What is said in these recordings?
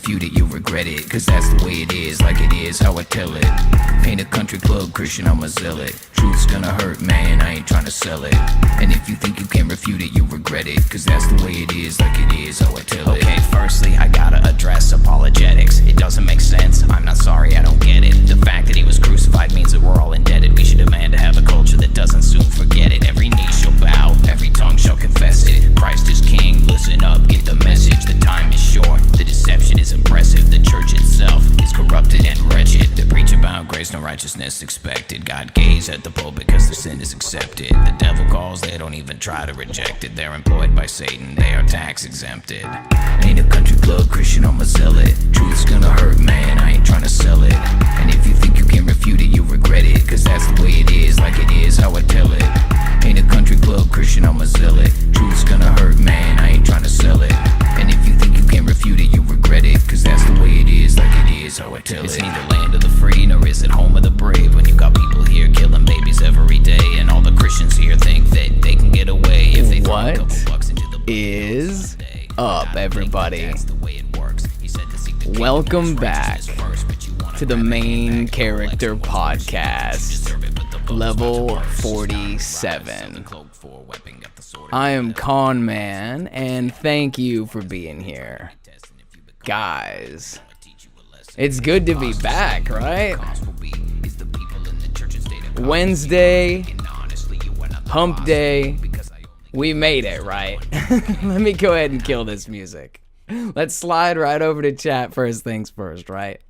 refute it, you'll regret it. Cause that's the way it is, like it is, how I tell it. Ain't a country club Christian, I'm a zealot. Truth's gonna hurt, man, I ain't trying to sell it. And if you think you can refute it, you'll regret it. Cause that's the way it is, like it is, how I tell it. Okay, firstly, I gotta address apologetics. It doesn't make sense, I'm not sorry, I don't get it. The fact that he was crucified means that we're all indebted. We should demand to have a culture that doesn't soon forget it. Every knee shall bow, every tongue shall confess it. Christ is king, listen up, get the message. The time is short, the deception is impressive. The church itself is corrupted and wretched. They preach about grace, no righteousness expected. God gaze at the pulpit because the sin is accepted. The devil calls, they don't even try to reject it. They're employed by Satan, they are tax exempted. Ain't a country club Christian, I'm a zealot. Truth's gonna hurt, man, I ain't trying to sell it. And if you think you can refute it, you'll regret it. Cause that's the way it is, like it is, how I tell it. Ain't a country club Christian, I'm a zealot. Truth's gonna hurt, man, I ain't trying to sell it. And if you think you can refute it, you'll regret it. Cause that's the way it is, like it is, how I tell It's it. neither land of the free, nor is it home of the brave. When you got people here killing babies every day, and all the Christians here think that they can get away if they throw a couple bucks into the is up, everybody? Welcome back to the Main Character Podcast, level 47. I am Con Man, and thank you for being here. Guys, it's good to be back, right? Wednesday, hump day, we made it, right? Let me go ahead and kill this music. Let's slide right over to chat first things first, right?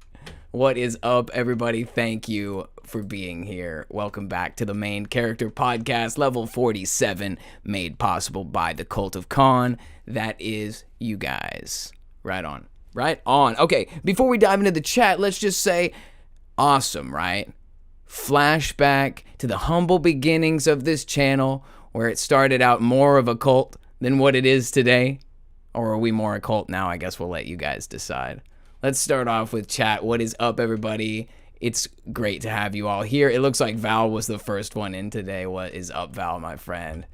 What is up, everybody? Thank you for being here. Welcome back to the Main Character Podcast, level 47, made possible by the Cult of Con. That is you guys. Right on. Right on. Okay, before we dive into the chat, let's just say, awesome, right? Flashback to the humble beginnings of this channel, where it started out more of a cult than what it is today. Or are we more a cult now? I guess we'll let you guys decide. Let's start off with chat. What is up, everybody? It's great to have you all here. It looks like Val was the first one in today. What is up, Val, my friend?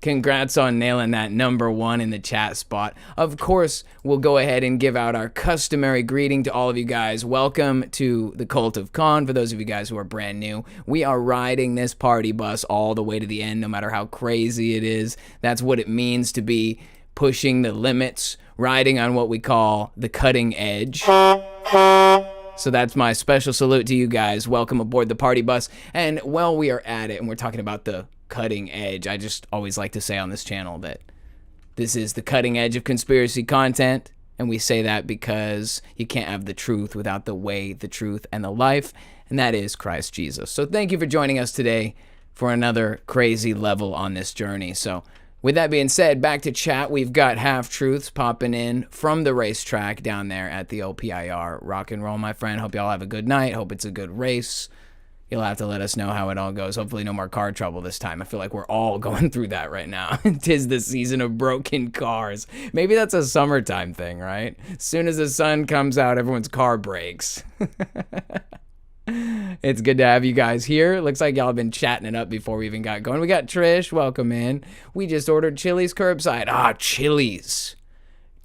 Congrats on nailing that number one in the chat spot. Of course, we'll go ahead and give out our customary greeting to all of you guys. Welcome to the Cult of Con. For those of you guys who are brand new, we are riding this party bus all the way to the end, no matter how crazy it is. That's what it means to be pushing the limits, riding on what we call the cutting edge. So that's my special salute to you guys. Welcome aboard the party bus. And while we are at it and we're talking about the cutting edge, I just always like to say on this channel that this is the cutting edge of conspiracy content. And we say that because you can't have the truth without the way, the truth, and the life. And that is Christ Jesus. So thank you for joining us today for another crazy level on this journey. So with that being said, back to chat. We've got half-truths popping in from the racetrack down there at the OPIR. Rock and roll, my friend. Hope y'all have a good night. Hope it's a good race. You'll have to let us know how it all goes. Hopefully no more car trouble this time. I feel like we're all going through that right now. 'Tis the season of broken cars. Maybe that's a summertime thing, right? As soon as the sun comes out, everyone's car breaks. It's good to have you guys here. Looks like y'all have been chatting it up before we even got going. We got Trish, welcome in. We just ordered Chili's curbside. Chili's.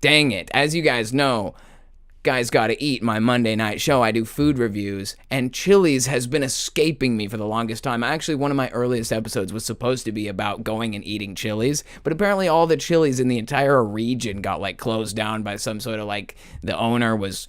Dang it. As you guys know, Guys Gotta Eat, my Monday night show, I do food reviews, and Chili's has been escaping me for the longest time. Actually, one of my earliest episodes was supposed to be about going and eating Chili's, but apparently all the Chili's in the entire region got like closed down by some sort of like, the owner was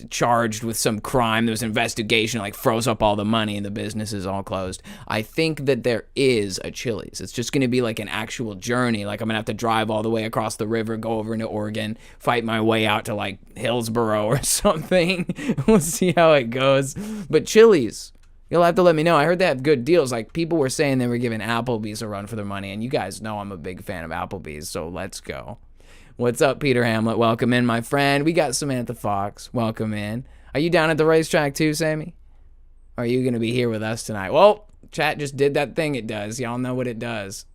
charged with some crime. There was an investigation, like froze up all the money and the business is all closed. I think that there is a Chili's. It's just going to be like an actual journey. Like I'm going to have to drive all the way across the river, go over into Oregon, fight my way out to like Hillsboro or something. We'll see how it goes. But Chili's, you'll have to let me know. I heard they have good deals. Like people were saying they were giving Applebee's a run for their money, and you guys know I'm a big fan of Applebee's, so let's go. What's up, Peter Hamlet? Welcome in, my friend. We got Samantha Fox. Welcome in. Are you down at the racetrack too, Sammy? Or are you going to be here with us tonight? Well, chat just did that thing it does. Y'all know what it does.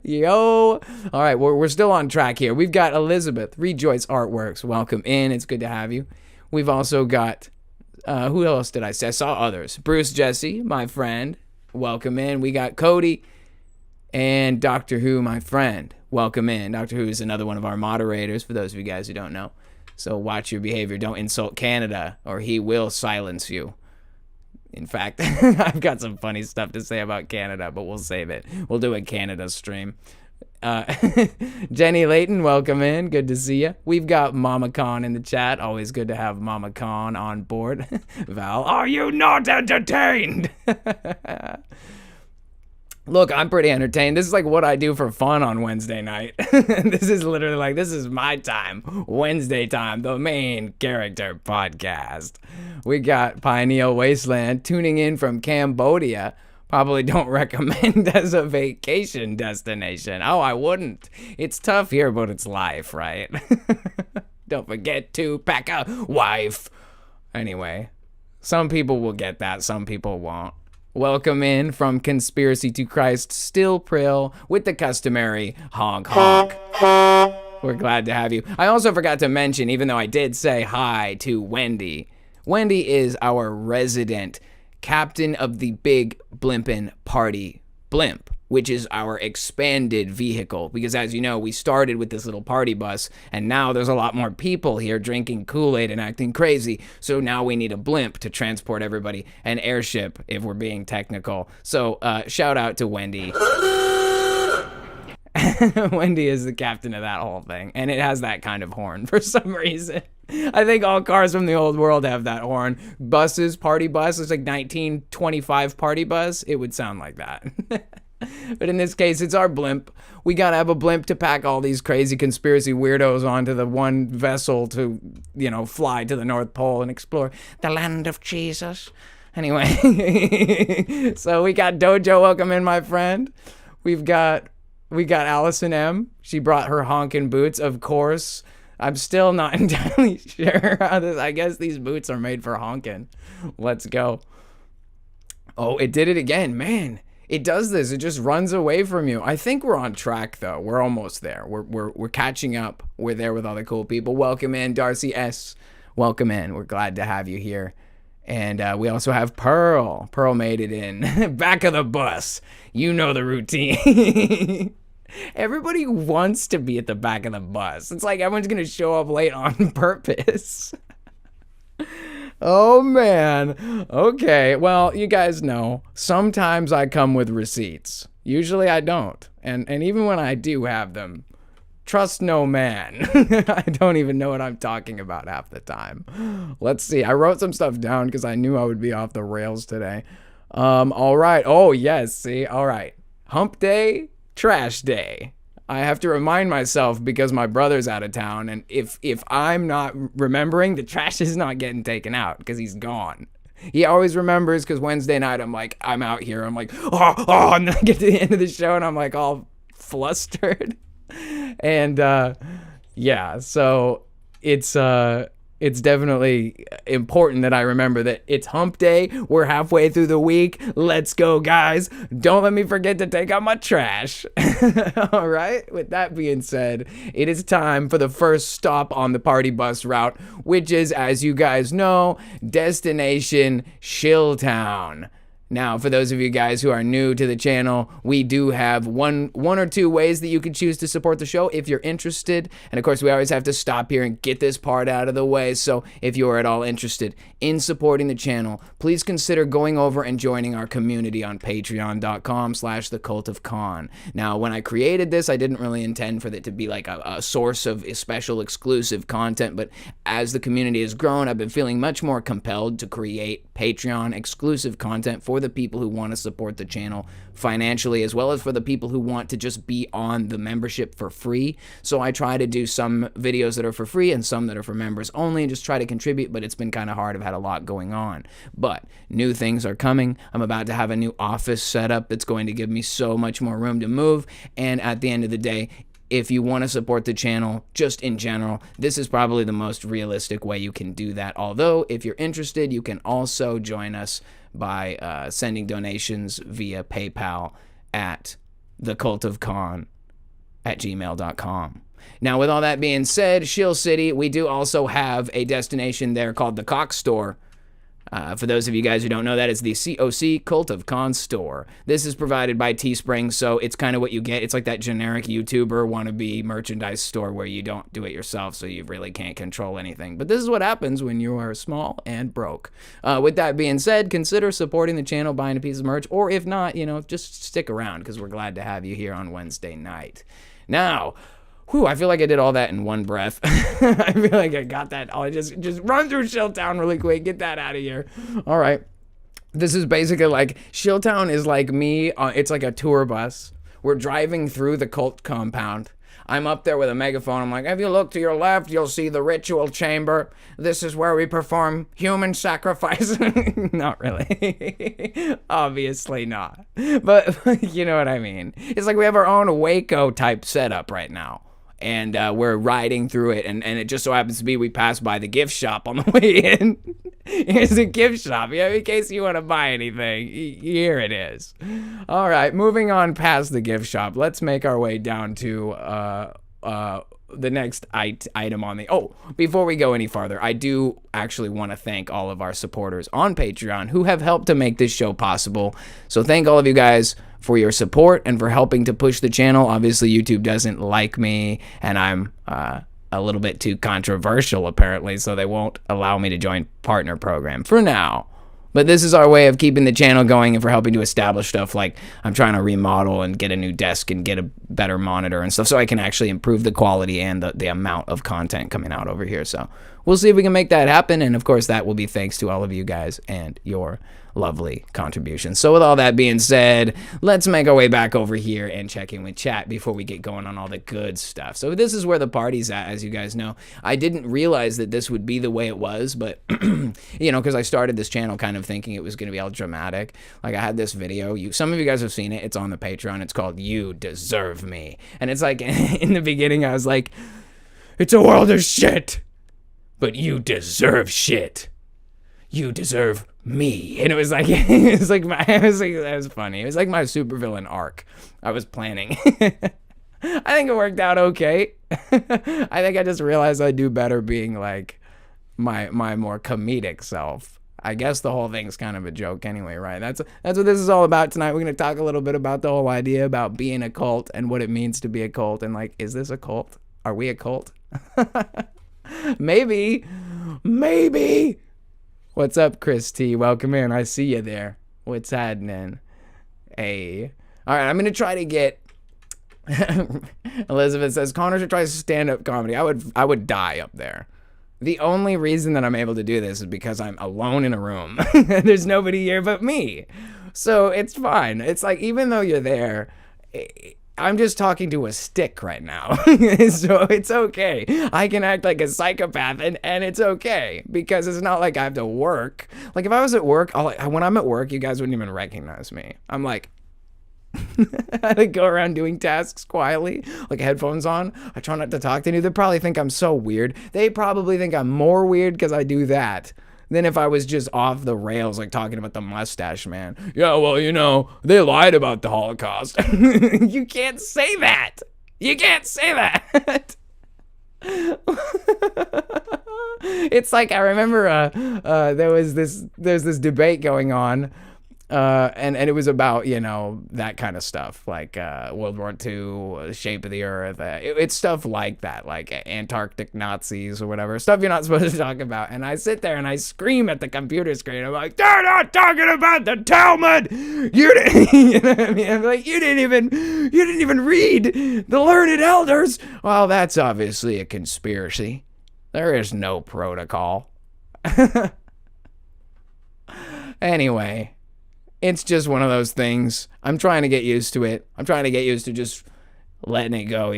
Yo. All right, we're still on track here. We've got Elizabeth, Rejoice Artworks. Welcome in. It's good to have you. We've also got, who else did I say? I saw others. Bruce Jesse, my friend. Welcome in. We got Cody and Doctor Who, my friend. Welcome in. Doctor Who is another one of our moderators, for those of you guys who don't know. So watch your behavior. Don't insult Canada or he will silence you. In fact, I've got some funny stuff to say about Canada, but we'll save it. We'll do a Canada stream. Jenny Layton, welcome in. Good to see you. We've got Mama Khan in the chat. Always good to have Mama Khan on board. Val, are you not entertained? Look, I'm pretty entertained. This is like what I do for fun on Wednesday night. This is literally like, this is my time. Wednesday time, the main character podcast. We got Pineal Wasteland tuning in from Cambodia. Probably don't recommend as a vacation destination. Oh, I wouldn't. It's tough here, but it's life, right? Don't forget to pack a wife. Anyway, some people will get that, some people won't. Welcome in from Conspiracy to Christ, Still Prill, with the customary honk honk. We're glad to have you. I also forgot to mention, even though I did say hi to Wendy, Wendy is our resident captain of the Big Blimpin' Party Blimp, which is our expanded vehicle. Because as you know, we started with this little party bus, and now there's a lot more people here drinking Koolaid and acting crazy. So now we need a blimp to transport everybody, an airship if we're being technical. So shout out to Wendy. Wendy is the captain of that whole thing, and it has that kind of horn for some reason. I think all cars from the old world have that horn. Buses, party bus, it's like 1925 party bus. It would sound like that. But in this case, it's our blimp. We gotta have a blimp to pack all these crazy conspiracy weirdos onto the one vessel to, you know, fly to the North Pole and explore the land of Jesus. Anyway, so we got Dojo, welcome in, my friend. We got Allison M. She brought her honkin' boots, of course. I'm still not entirely sure how this, I guess these boots are made for honkin'. Let's go. Oh, it did it again, man. It does this. It just runs away from you. I think we're on track though. We're almost there. We're catching up. We're there with all the cool people. Welcome in, Darcy S. Welcome in. We're glad to have you here. And we also have Pearl. Pearl made it in. Back of the bus. You know the routine. Everybody wants to be at the back of the bus. It's like everyone's going to show up late on purpose. Oh, man. Okay. Well, you guys know, sometimes I come with receipts. Usually I don't. And even when I do have them, trust no man. I don't even know what I'm talking about half the time. Let's see. I wrote some stuff down because I knew I would be off the rails today. All right. Oh, yes. See. All right. Hump day. Trash day. I have to remind myself because my brother's out of town, and if I'm not remembering, the trash is not getting taken out because he's gone. He always remembers because Wednesday night I'm out here. I'm like, oh, and then I get to the end of the show and I'm like all flustered. And yeah, so it's definitely important that I remember that it's hump day. We're halfway through the week. Let's go, guys. Don't let me forget to take out my trash. All right. With that being said, it is time for the first stop on the party bus route, which is, as you guys know, destination Shilltown. Now, for those of you guys who are new to the channel, we do have one or two ways that you can choose to support the show if you're interested. And of course, we always have to stop here and get this part out of the way. So if you're at all interested in supporting the channel, please consider going over and joining our community on patreon.com/thecultofkhan. Now, when I created this, I didn't really intend for it to be like a source of special exclusive content. But as the community has grown, I've been feeling much more compelled to create Patreon exclusive content for the people who want to support the channel financially, as well as for the people who want to just be on the membership for free. So I try to do some videos that are for free and some that are for members only and just try to contribute, but it's been kind of hard. I've had a lot going on, but new things are coming. I'm about to have a new office set up that's going to give me so much more room to move. And at the end of the day, if you want to support the channel, just in general, this is probably the most realistic way you can do that. Although, if you're interested, you can also join us by sending donations via PayPal at thecultofkhan@gmail.com. Now, with all that being said, Shill City, we do also have a destination there called the Cock Store. For those of you guys who don't know, that is the COC Cult of Con store. This is provided by Teespring, so it's kind of what you get. It's like that generic YouTuber wannabe merchandise store where you don't do it yourself, so you really can't control anything. But this is what happens when you are small and broke. With that being said, consider supporting the channel, buying a piece of merch, or if not, just stick around because we're glad to have you here on Wednesday night. Now, I feel like I did all that in one breath. I feel like I got that. I'll just run through Shilltown really quick. Get that out of here. All right. This is basically like, Shilltown is like me. It's like a tour bus. We're driving through the cult compound. I'm up there with a megaphone. I'm like, if you look to your left, you'll see the ritual chamber. This is where we perform human sacrifice. Not really. Obviously not. But you know what I mean. It's like we have our own Waco type setup right now. And we're riding through it, and it just so happens to be we passed by the gift shop on the way in. Here's a gift shop, in case you want to buy anything. Here it is. All right, moving on past the gift shop, let's make our way down to the next item on the... Oh, before we go any farther, I do actually want to thank all of our supporters on Patreon who have helped to make this show possible. So thank all of you guys for your support and for helping to push the channel. Obviously, YouTube doesn't like me, and I'm a little bit too controversial, apparently, so they won't allow me to join partner program for now. But this is our way of keeping the channel going and for helping to establish stuff like I'm trying to remodel and get a new desk and get a better monitor and stuff so I can actually improve the quality and the amount of content coming out over here. So we'll see if we can make that happen. And of course, that will be thanks to all of you guys and your lovely contributions. So with all that being said, let's make our way back over here and check in with chat before we get going on all the good stuff. So this is where the party's at, as you guys know. I didn't realize that this would be the way it was, but because I started this channel kind of thinking it was going to be all dramatic. Like I had this video, some of you guys have seen it, it's on the Patreon, it's called You Deserve Me. And it's like, in the beginning I was like, it's a world of shit, but you deserve shit. You deserve me. And it was like, that was funny. It was like my supervillain arc I was planning. I think it worked out okay. I think I just realized I do better being like my more comedic self. I guess the whole thing's kind of a joke anyway, right? That's what this is all about tonight. We're going to talk a little bit about the whole idea about being a cult and what it means to be a cult. And like, is this a cult? Are we a cult? Maybe. What's up, Chris T? Welcome in. I see you there. What's happening? Hey. All right, I'm going to try to get... Elizabeth says, Connor should try stand-up comedy. I would die up there. The only reason that I'm able to do this is because I'm alone in a room. There's nobody here but me. So it's fine. It's like, even though you're there... I'm just talking to a stick right now. So it's okay. I can act like a psychopath and it's okay because it's not like I have to work. Like if I was at work, when I'm at work, you guys wouldn't even recognize me. I'm like, I go around doing tasks quietly, like headphones on. I try not to talk to anyone. They probably think I'm so weird. They probably think I'm more weird because I do that than if I was just off the rails, like talking about the mustache man. Yeah, well, they lied about the Holocaust. You can't say that. You can't say that. It's like, I remember there's this debate going on. And it was about, that kind of stuff, like World War II, Shape of the Earth. It's stuff like that, like Antarctic Nazis or whatever, stuff you're not supposed to talk about. And I sit there and I scream at the computer screen. I'm like, they're not talking about the Talmud. You didn't, you know what I mean? I'm like, you didn't even read the learned elders. Well, that's obviously a conspiracy. There is no protocol. Anyway. It's just one of those things. I'm trying to get used to it. I'm trying to get used to just letting it go,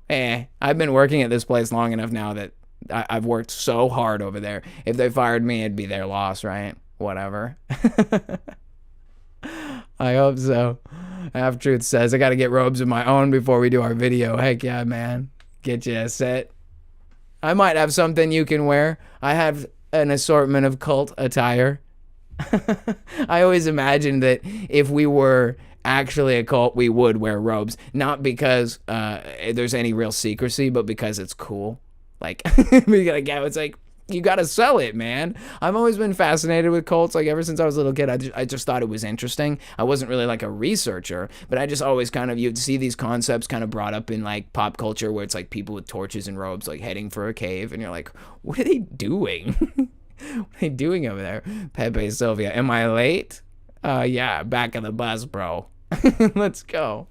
I've been working at this place long enough now that I've worked so hard over there. If they fired me, it'd be their loss, right? Whatever. I hope so. Half Truth says, I got to get robes of my own before we do our video. Heck yeah, man. Get you a set. I might have something you can wear. I have an assortment of cult attire. I always imagined that if we were actually a cult, we would wear robes. Not because there's any real secrecy, but because it's cool. Like, yeah, it's like, You gotta sell it, man. I've always been fascinated with cults. Like ever since I was a little kid, I just thought it was interesting. I wasn't really like a researcher, but I just always kind of, you'd see these concepts kind of brought up in like pop culture where it's like people with torches and robes like heading for a cave, and you're like, what are they doing? What are they doing over there? Pepe Sylvia, am I late? Yeah, back of the bus, bro. Let's go.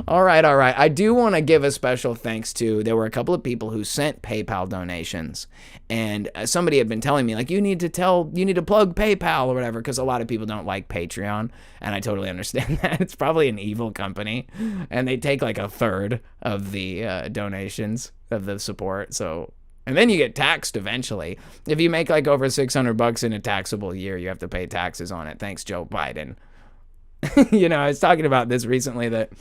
All right. I do want to give a special thanks to, there were a couple of people who sent PayPal donations, and somebody had been telling me like, you need to plug PayPal or whatever, because a lot of people don't like Patreon, and I totally understand that. It's probably an evil company, and they take like a third of the donations of the support. So, and then you get taxed eventually. If you make like over $600 in a taxable year, you have to pay taxes on it. Thanks, Joe Biden. You know, I was talking about this recently, that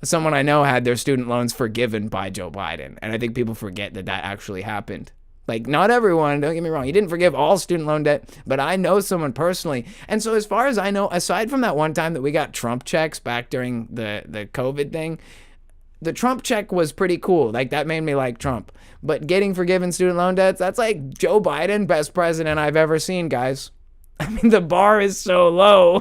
someone I know had their student loans forgiven by Joe Biden. And I think people forget that that actually happened. Like, not everyone, don't get me wrong, he didn't forgive all student loan debt, but I know someone personally. And so as far as I know, aside from that one time that we got Trump checks back during the COVID thing, the Trump check was pretty cool. Like, that made me like Trump. But getting forgiven student loan debts, that's like Joe Biden, best president I've ever seen, guys. I mean, the bar is so low,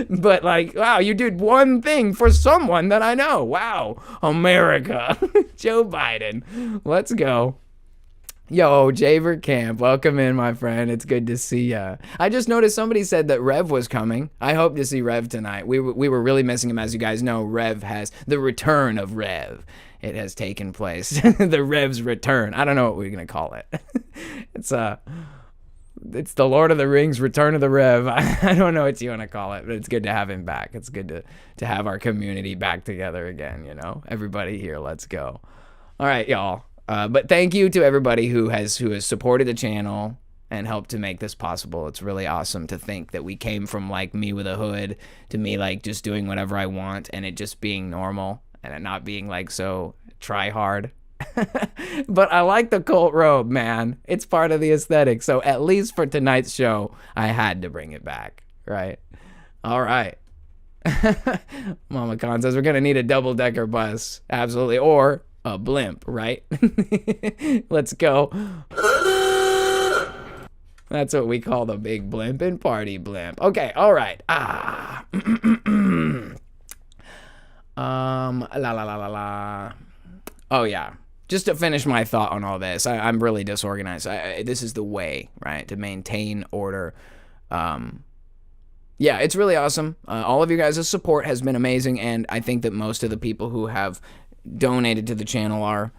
but like, wow, you did one thing for someone that I know. Wow, America. Joe Biden. Let's go. Yo, Javer Camp, welcome in, my friend. It's good to see ya. I just noticed somebody said that Rev was coming. I hope to see Rev tonight. We were really missing him. As you guys know, Rev has the return of Rev. It has taken place. The Rev's return. I don't know what we're going to call it. It's the Lord of the Rings, Return of the Rev. I don't know what you want to call it, but it's good to have him back. It's good to have our community back together again, you know? Everybody here, let's go. All right, y'all. But thank you to everybody who has supported the channel and helped to make this possible. It's really awesome to think that we came from like me with a hood to me like just doing whatever I want and it just being normal and it not being like so try hard. But I like the cult robe, man. It's part of the aesthetic. So at least for tonight's show, I had to bring it back, right? All right. Mama Khan says we're going to need a double-decker bus. Absolutely. Or a blimp, right? Let's go. That's what we call the big blimp and party blimp. Okay, all right. Oh, yeah. Just to finish my thought on all this, I'm really disorganized. This is the way, right, to maintain order. Yeah, it's really awesome. All of you guys' support has been amazing, and I think that most of the people who have donated to the channel are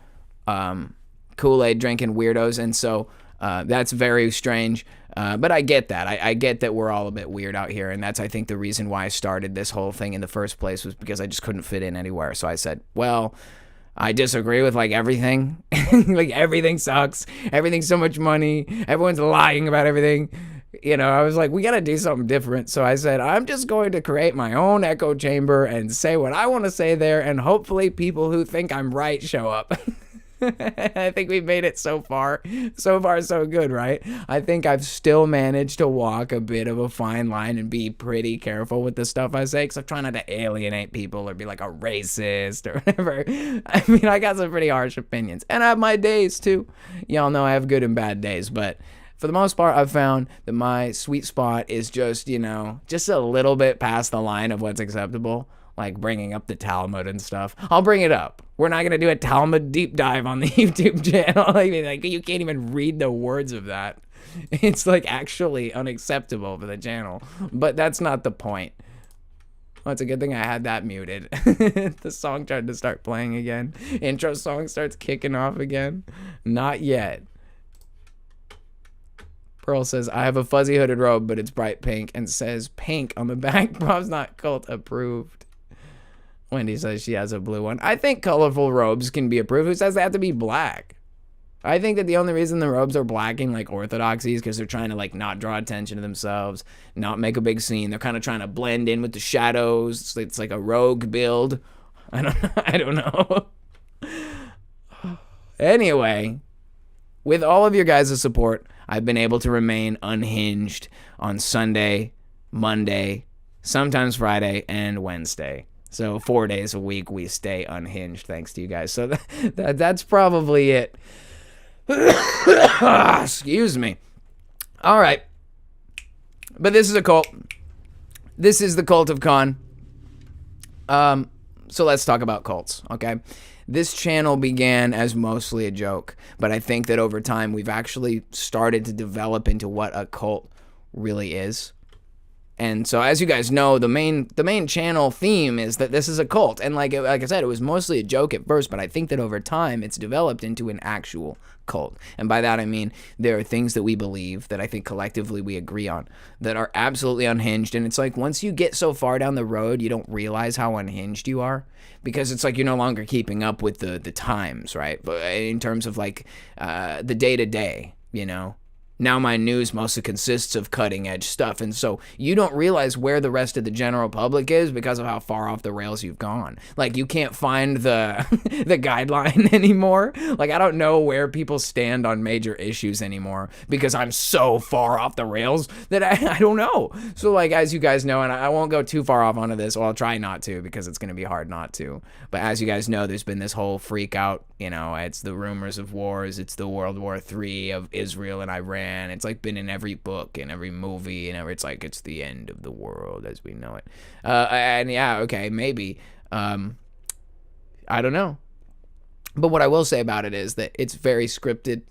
Koolaid drinking weirdos, and so that's very strange. But I get that. I get that we're all a bit weird out here, and that's, I think, the reason why I started this whole thing in the first place was because I just couldn't fit in anywhere. So I said, well, I disagree with like everything. Like everything sucks. Everything's so much money. Everyone's lying about everything. You know, I was like, we got to do something different. So I said, I'm just going to create my own echo chamber and say what I want to say there. And hopefully people who think I'm right show up. I think we've made it so far. So far, so good, right? I think I've still managed to walk a bit of a fine line and be pretty careful with the stuff I say, because I'm trying not to alienate people or be like a racist or whatever. I mean, I got some pretty harsh opinions. And I have my days, too. Y'all know I have good and bad days, but for the most part, I've found that my sweet spot is just, you know, just a little bit past the line of what's acceptable. Like bringing up the Talmud and stuff. I'll bring it up. We're not going to do a Talmud deep dive on the YouTube channel. I mean, like, you can't even read the words of that. It's like actually unacceptable for the channel. But that's not the point. Well, it's a good thing I had that muted. The song tried to start playing again. Intro song starts kicking off again. Not yet. Pearl says, I have a fuzzy hooded robe, but it's bright pink and says pink on the back. Bob's not cult approved. Wendy says she has a blue one. I think colorful robes can be approved. Who says they have to be black? I think that the only reason the robes are blacking like orthodoxy is because they're trying to like not draw attention to themselves, not make a big scene. They're kind of trying to blend in with the shadows. It's like a rogue build. I don't know. Anyway, with all of your guys' support, I've been able to remain unhinged on Sunday, Monday, sometimes Friday, and Wednesday. So 4 days a week we stay unhinged thanks to you guys. So that's probably it. Excuse me. All right. But this is a cult. This is the cult of Khan. So let's talk about cults, okay? This channel began as mostly a joke, but I think that over time we've actually started to develop into what a cult really is. And so, as you guys know, the main channel theme is that this is a cult. And like I said, it was mostly a joke at first, but I think that over time it's developed into an actual cult. And by that I mean there are things that we believe that I think collectively we agree on that are absolutely unhinged. And it's like once you get so far down the road, you don't realize how unhinged you are, because it's like you're no longer keeping up with the times, right? But in terms of like the day-to-day, you know. Now my news mostly consists of cutting edge stuff, and so you don't realize where the rest of the general public is because of how far off the rails you've gone. Like you can't find the the guideline anymore. Like I don't know where people stand on major issues anymore because I'm so far off the rails that I don't know. So like as you guys know, and I won't go too far off onto this, well I'll try not to because it's going to be hard not to. But as you guys know, there's been this whole freak out, you know, it's the rumors of wars, it's the World War III of Israel and Iran. It's like been in every book and every movie and it's like it's the end of the world as we know it. And yeah, okay, maybe. I don't know. But what I will say about it is that it's very scripted.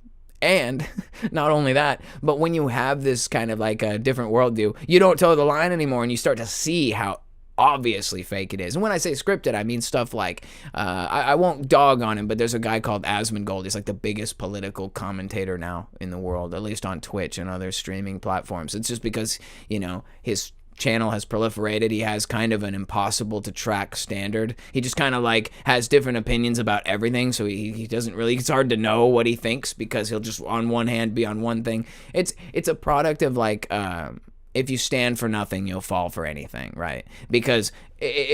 And not only that, but when you have this kind of like a different worldview, you don't toe the line anymore and you start to see how obviously fake it is. And when I say scripted, I mean stuff like I won't dog on him, but there's a guy called Asmongold. He's like the biggest political commentator now in the world, at least on Twitch and other streaming platforms. It's just because, you know, his channel has proliferated. He has kind of an impossible to track standard. He just kind of like has different opinions about everything, so he doesn't really, it's hard to know what he thinks because he'll just on one hand be on one thing. It's a product of like if you stand for nothing, you'll fall for anything, right? Because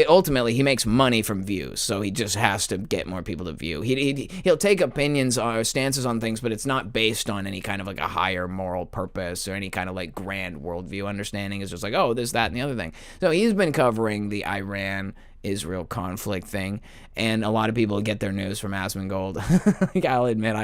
ultimately, he makes money from views, so he just has to get more people to view. He'll take opinions or stances on things, but it's not based on any kind of like a higher moral purpose or any kind of like grand worldview understanding. It's just like, oh, this, that, and the other thing. So he's been covering the Iran-Israel conflict thing, and a lot of people get their news from Asmongold. Like, I'll admit,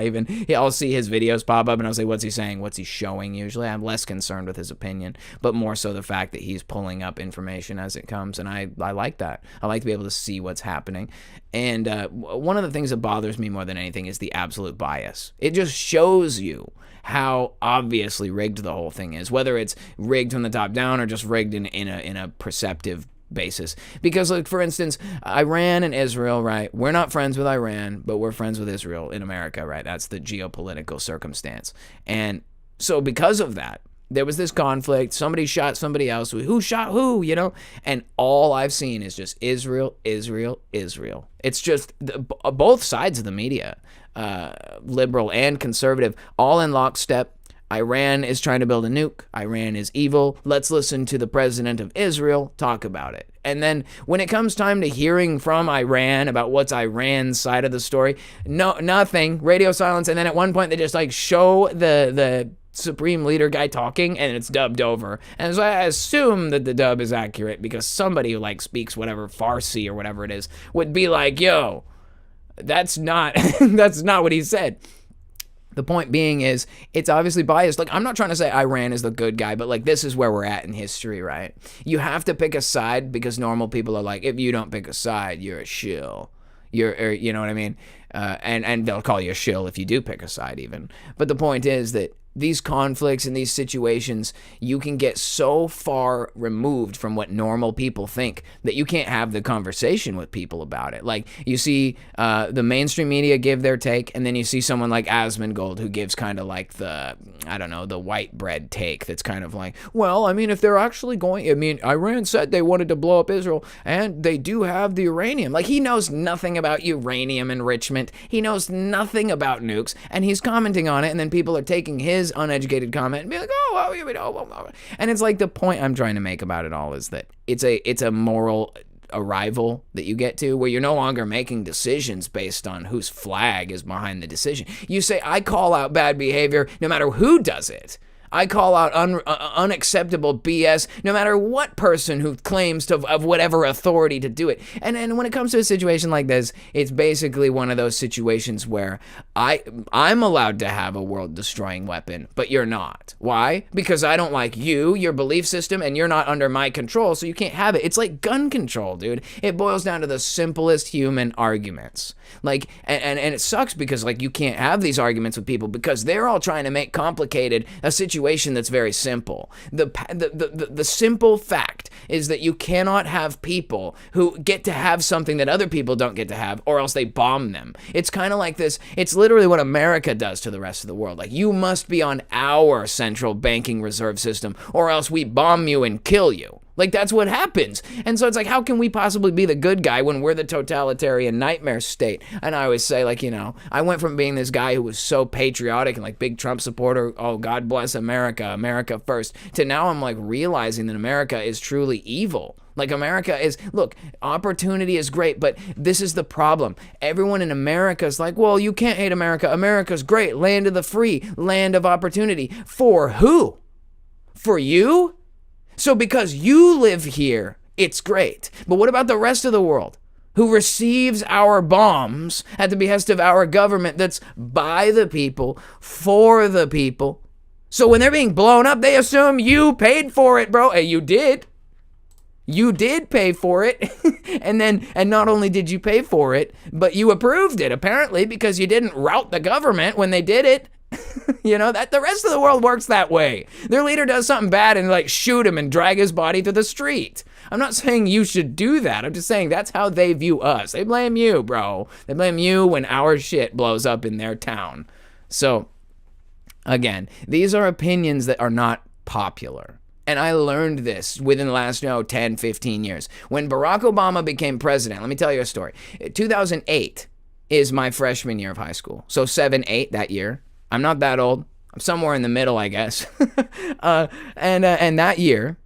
I'll see his videos pop up, and I'll say, what's he saying? What's he showing? Usually, I'm less concerned with his opinion, but more so the fact that he's pulling up information as it comes, and I like that. I like to be able to see what's happening. And one of the things that bothers me more than anything is the absolute bias. It just shows you how obviously rigged the whole thing is, whether it's rigged from the top down or just rigged in a perceptive basis. Because, like, for instance, Iran and Israel, right? We're not friends with Iran, but we're friends with Israel in America, right? That's the geopolitical circumstance. And so because of that, there was this conflict. Somebody shot somebody else. Who shot who, you know? And all I've seen is just Israel, Israel, Israel. It's just both sides of the media, liberal and conservative, all in lockstep. Iran is trying to build a nuke. Iran is evil. Let's listen to the president of Israel talk about it. And then when it comes time to hearing from Iran about what's Iran's side of the story, nothing, radio silence. And then at one point they just like show the supreme leader guy talking and it's dubbed over. And so I assume that the dub is accurate because somebody who like speaks whatever Farsi or whatever it is would be like, yo, that's not what he said. The point being is, it's obviously biased. Like, I'm not trying to say Iran is the good guy, but like, this is where we're at in history, right? You have to pick a side because normal people are like, if you don't pick a side, you're a shill. You know what I mean? And they'll call you a shill if you do pick a side even. But the point is that these conflicts and these situations, you can get so far removed from what normal people think that you can't have the conversation with people about it. Like, you see the mainstream media give their take, and then you see someone like Asmongold who gives kind of like the, I don't know, the white bread take that's kind of like, well, I mean, if they're actually going, I mean, Iran said they wanted to blow up Israel, and they do have the uranium. Like, he knows nothing about uranium enrichment. He knows nothing about nukes, and he's commenting on it, and then people are taking his uneducated comment and be like, oh, you know, and it's like the point I'm trying to make about it all is that it's a moral arrival that you get to where you're no longer making decisions based on whose flag is behind the decision. You say, I call out bad behavior no matter who does it. I call out unacceptable BS, no matter what person who claims to of whatever authority to do it. And when it comes to a situation like this, it's basically one of those situations where I'm allowed to have a world-destroying weapon, but you're not. Why? Because I don't like you, your belief system, and you're not under my control, so you can't have it. It's like gun control, dude. It boils down to the simplest human arguments. Like, and it sucks because, like, you can't have these arguments with people because they're all trying to make complicated a situation that's very simple. The simple fact is that you cannot have people who get to have something that other people don't get to have, or else they bomb them. It's kind of like this. It's literally what America does to the rest of the world. Like, you must be on our central banking reserve system, or else we bomb you and kill you. Like, that's what happens. And so it's like, how can we possibly be the good guy when we're the totalitarian nightmare state? And I always say, like, you know, I went from being this guy who was so patriotic and like big Trump supporter, oh, God bless America, America first, to now I'm like realizing that America is truly evil. Like, America is, look, opportunity is great, but this is the problem. Everyone in America is like, well, you can't hate America. America's great. Land of the free, land of opportunity. For who? For you? So because you live here, it's great. But what about the rest of the world who receives our bombs at the behest of our government that's by the people, for the people? So when they're being blown up, they assume you paid for it, bro. And you did. You did pay for it. and not only did you pay for it, but you approved it, apparently, because you didn't rout the government when they did it. You know, that the rest of the world works that way. Their leader does something bad and like shoot him and drag his body through the street. I'm not saying you should do that. I'm just saying that's how they view us. They blame you, bro. They blame you when our shit blows up in their town. So, again, these are opinions that are not popular. And I learned this within the last, 10, 15 years. When Barack Obama became president, let me tell you a story. 2008 is my freshman year of high school. So 7, 8 that year. I'm not that old. I'm somewhere in the middle, I guess. And that year,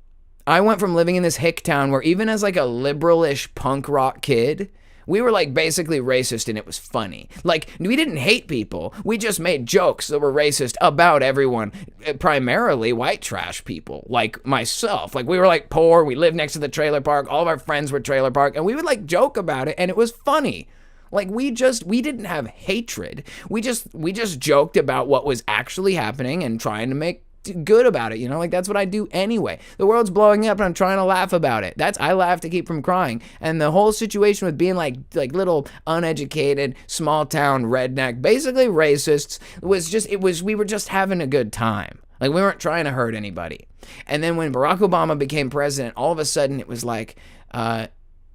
I went from living in this hick town where even as like a liberal-ish punk rock kid, we were like basically racist and it was funny. Like, we didn't hate people. We just made jokes that were racist about everyone, primarily white trash people like myself. Like, we were like poor. We lived next to the trailer park. All of our friends were trailer park and we would like joke about it and it was funny. Like, we didn't have hatred. We just joked about what was actually happening and trying to make good about it, like that's what I do anyway. The world's blowing up and I'm trying to laugh about it. I laugh to keep from crying. And the whole situation with being like little uneducated, small town redneck, basically racists, we were just having a good time. Like, we weren't trying to hurt anybody. And then when Barack Obama became president, all of a sudden it was like,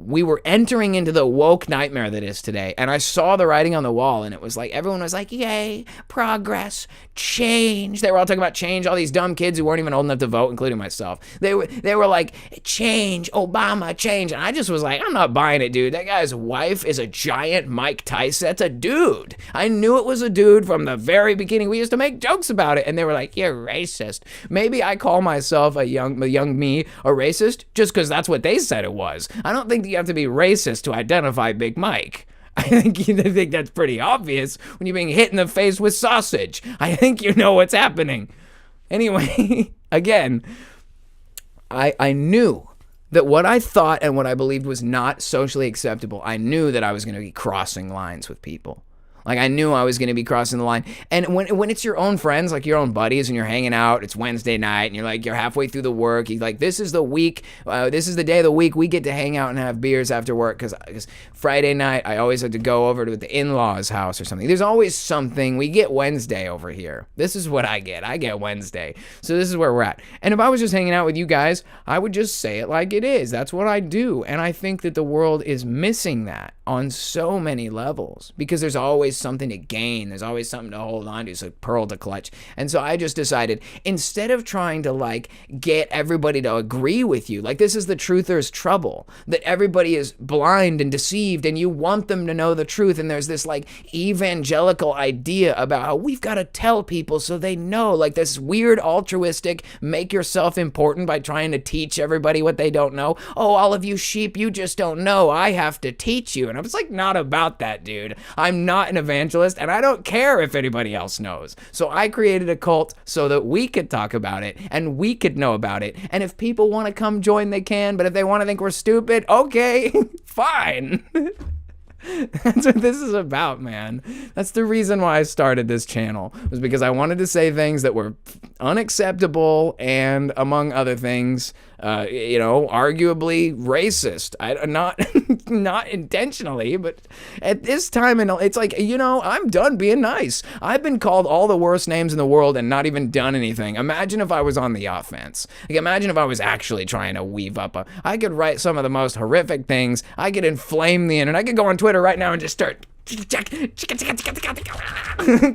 we were entering into the woke nightmare that is today. And I saw the writing on the wall and it was like, everyone was like, yay, progress, change. They were all talking about change. All these dumb kids who weren't even old enough to vote, including myself. They were like, change, Obama, change. And I just was like, I'm not buying it, dude. That guy's wife is a giant Mike Tyson. That's a dude. I knew it was a dude from the very beginning. We used to make jokes about it. And they were like, you're racist. Maybe I call myself a young me a racist just because that's what they said it was. I don't think you have to be racist to identify Big Mike. I think that's pretty obvious when you're being hit in the face with sausage. I think you know what's happening. Anyway, again, I knew that what I thought and what I believed was not socially acceptable, I knew that I was going to be crossing lines with people. Like, I knew I was going to be crossing the line. And when it's your own friends, like your own buddies, and you're hanging out, it's Wednesday night, and you're halfway through the work. You're like, this is the week, this is the day of the week we get to hang out and have beers after work. Because Friday night, I always had to go over to the in-laws' house or something. There's always something. We get Wednesday over here. This is what I get. I get Wednesday. So this is where we're at. And if I was just hanging out with you guys, I would just say it like it is. That's what I do. And I think that the world is missing that on so many levels because there's always something to gain. There's always something to hold on to. It's a pearl to clutch. And so I just decided, instead of trying to like get everybody to agree with you, like this is the truther's trouble, that everybody is blind and deceived and you want them to know the truth. And there's this like evangelical idea about how we've got to tell people so they know, like this weird altruistic, make yourself important by trying to teach everybody what they don't know. Oh, all of you sheep, you just don't know. I have to teach you. And I was like, not about that, dude. I'm not evangelist, and I don't care if anybody else knows. So I created a cult so that we could talk about it and we could know about it. And if people want to come join, they can. But if they want to think we're stupid, okay, fine. That's what this is about, man. That's the reason why I started this channel, was because I wanted to say things that were unacceptable and, among other things, arguably racist. Not intentionally, but at this time, it's like, I'm done being nice. I've been called all the worst names in the world and not even done anything. Imagine if I was on the offense. Imagine if I was actually trying to weave up I could write some of the most horrific things. I could inflame the internet. I could go on Twitter right now and just start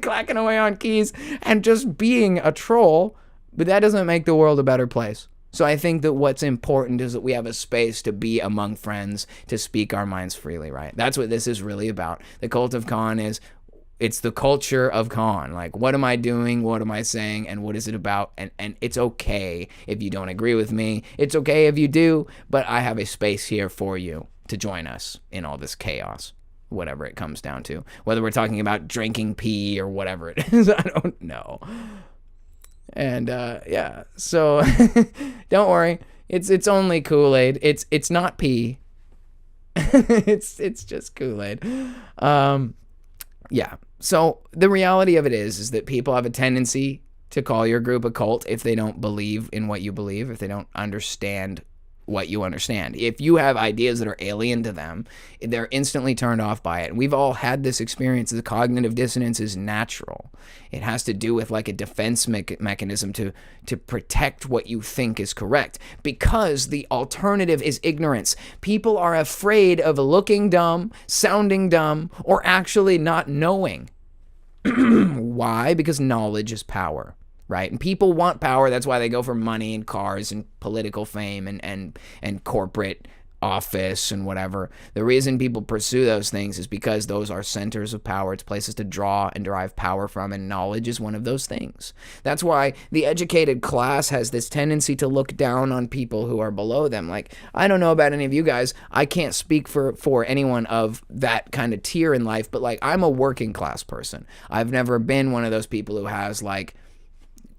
clacking away on keys and just being a troll, but that doesn't make the world a better place. So I think that what's important is that we have a space to be among friends, to speak our minds freely, right? That's what this is really about. The cult of Khan it's the culture of Khan. Like, what am I doing? What am I saying? And what is it about? And it's okay if you don't agree with me. It's okay if you do, but I have a space here for you to join us in all this chaos, whatever it comes down to. Whether we're talking about drinking pee or whatever it is, I don't know. And so don't worry. It's only Kool-Aid. It's not pee. it's just Kool-Aid. Yeah. So the reality of it is that people have a tendency to call your group a cult if they don't believe in what you believe, if they don't understand what you understand. If you have ideas that are alien to them, they're instantly turned off by it. And we've all had this experience. The cognitive dissonance is natural. It has to do with like a defense mechanism to protect what you think is correct, because the alternative is ignorance. People are afraid of looking dumb, sounding dumb, or actually not knowing. Why? Because knowledge is power. Right? And people want power. That's why they go for money and cars and political fame and corporate office and whatever. The reason people pursue those things is because those are centers of power. It's places to draw and derive power from, and knowledge is one of those things. That's why the educated class has this tendency to look down on people who are below them. Like, I don't know about any of you guys. I can't speak for anyone of that kind of tier in life, but like, I'm a working class person. I've never been one of those people who has like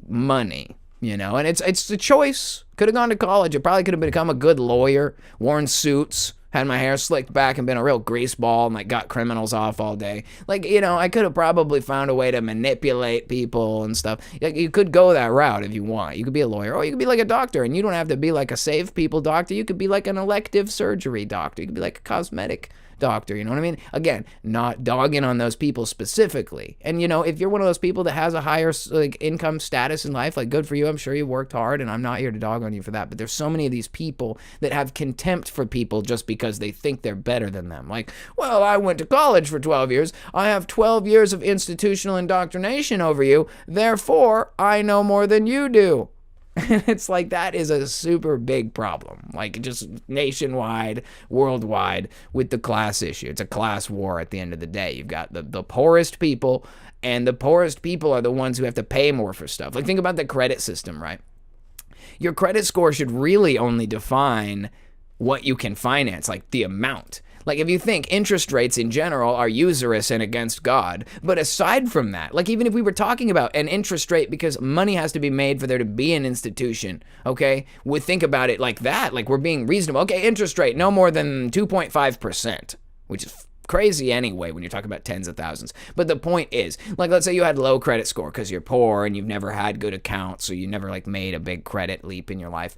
money, and it's a choice. Could have gone to college. I probably could have become a good lawyer, worn suits, had my hair slicked back and been a real greaseball and like got criminals off all day. Like, I could have probably found a way to manipulate people and stuff. Like, you could go that route if you want. You could be a lawyer, or you could be like a doctor, and you don't have to be like a save people doctor. You could be like an elective surgery doctor. You could be like a cosmetic doctor, you know what I mean? Again, not dogging on those people specifically. And if you're one of those people that has a higher like income status in life, like, good for you. I'm sure you worked hard, and I'm not here to dog on you for that. But there's so many of these people that have contempt for people just because they think they're better than them. Like, well, I went to college for 12 years. I have 12 years of institutional indoctrination over you. Therefore, I know more than you do. It's like, that is a super big problem, like just nationwide, worldwide, with the class issue. It's a class war at the end of the day. You've got the poorest people, and the poorest people are the ones who have to pay more for stuff. Like, think about the credit system, right? Your credit score should really only define what you can finance, like the amount. Like, if you think interest rates in general are usurious and against God, but aside from that, like, even if we were talking about an interest rate because money has to be made for there to be an institution, okay, we think about it like that, like we're being reasonable. Okay, interest rate, no more than 2.5%, which is crazy anyway when you're talking about tens of thousands. But the point is, like, let's say you had low credit score because you're poor and you've never had good accounts, so you never like made a big credit leap in your life.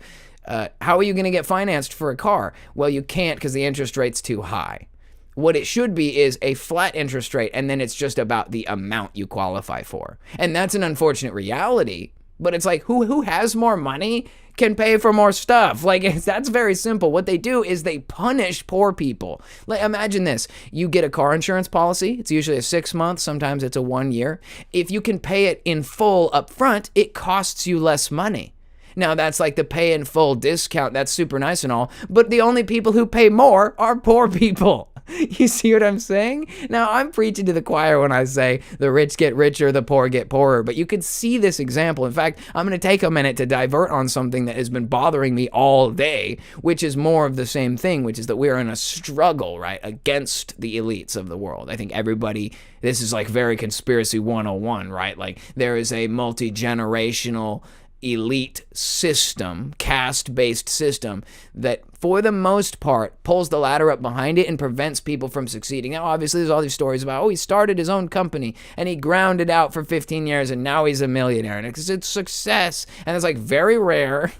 How are you going to get financed for a car? Well, you can't, because the interest rate's too high. What it should be is a flat interest rate, and then it's just about the amount you qualify for. And that's an unfortunate reality, but it's like, who has more money can pay for more stuff. Like, that's very simple. What they do is they punish poor people. Like, imagine this. You get a car insurance policy. It's usually a 6 month. Sometimes it's a 1 year. If you can pay it in full up front, it costs you less money. Now, that's like the pay in full discount. That's super nice and all, but the only people who pay more are poor people. You see what I'm saying? Now, I'm preaching to the choir when I say the rich get richer, the poor get poorer, but you could see this example. In fact, I'm going to take a minute to divert on something that has been bothering me all day, which is more of the same thing, which is that we're in a struggle, right, against the elites of the world. I think everybody, this is like very conspiracy 101, right? Like there is a multi-generational elite system, caste-based system that for the most part pulls the ladder up behind it and prevents people from succeeding. Now obviously there's all these stories about, oh, he started his own company and he ground it out for 15 years and now he's a millionaire, and it's success, and it's like very rare.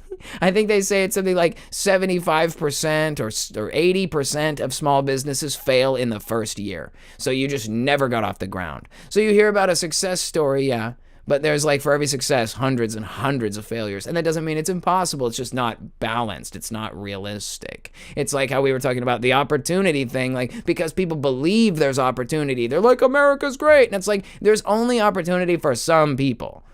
I think they say it's something like 75% or 80% of small businesses fail in the first year. So you just never got off the ground. So you hear about a success story, yeah, but there's like for every success, hundreds and hundreds of failures. And that doesn't mean it's impossible. It's just not balanced. It's not realistic. It's like how we were talking about the opportunity thing. Like, because people believe there's opportunity, they're like, America's great. And it's like, there's only opportunity for some people.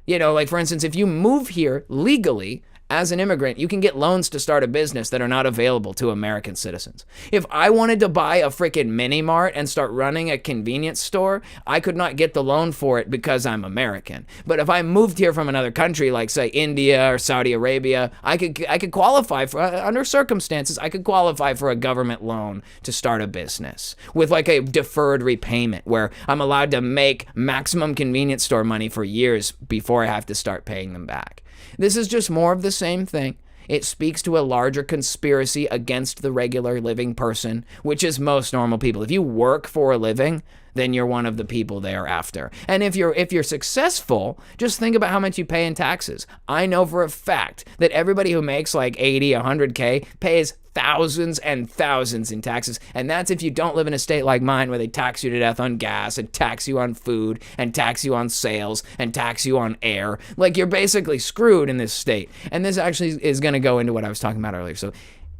You know, like for instance, if you move here legally, as an immigrant, you can get loans to start a business that are not available to American citizens. If I wanted to buy a freaking mini mart and start running a convenience store, I could not get the loan for it because I'm American. But if I moved here from another country, like say India or Saudi Arabia, I could qualify for, under circumstances, I could qualify for a government loan to start a business with like a deferred repayment where I'm allowed to make maximum convenience store money for years before I have to start paying them back. This is just more of the same thing. It speaks to a larger conspiracy against the regular living person, which is most normal people. If you work for a living, then you're one of the people they are after. And if you're successful, just think about how much you pay in taxes. I know for a fact that everybody who makes like 80, 100K pays thousands and thousands in taxes. And that's if you don't live in a state like mine where they tax you to death on gas and tax you on food and tax you on sales and tax you on air. Like you're basically screwed in this state. And this actually is going to go into what I was talking about earlier. So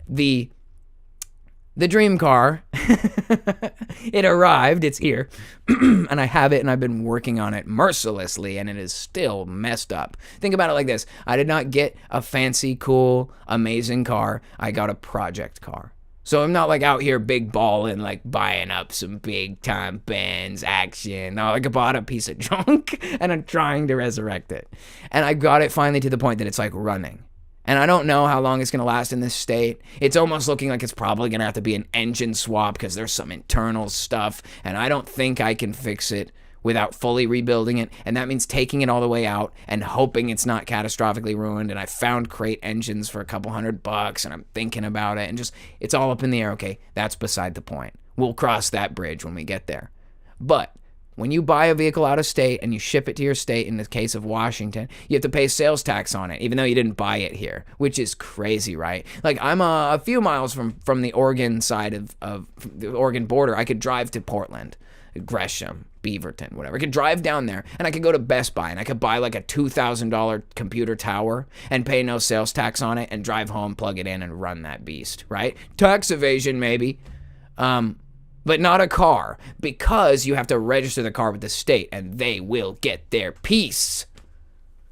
the dream car, it arrived, it's here, and I have it and I've been working on it mercilessly and it is still messed up. Think about it like this. I did not get a fancy, cool, amazing car. I got a project car. So I'm not like out here big balling, like buying up some big time Benz action. No, like I bought a piece of junk and I'm trying to resurrect it. And I got it finally to the point that it's like running. And I don't know how long it's going to last in this state. It's almost looking like it's probably going to have to be an engine swap because there's some internal stuff. And I don't think I can fix it without fully rebuilding it. And that means taking it all the way out and hoping it's not catastrophically ruined. And I found crate engines for a couple $100 and I'm thinking about it. And just, it's all up in the air. Okay, that's beside the point. We'll cross that bridge when we get there. But when you buy a vehicle out of state and you ship it to your state, in the case of Washington, you have to pay sales tax on it, even though you didn't buy it here, which is crazy, right? Like I'm a few miles from the Oregon side of the Oregon border. I could drive to Portland, Gresham, Beaverton, whatever. I could drive down there and I could go to Best Buy and I could buy like a $2,000 computer tower and pay no sales tax on it and drive home, plug it in and run that beast, right? Tax evasion, maybe. But not a car, because you have to register the car with the state and they will get their piece.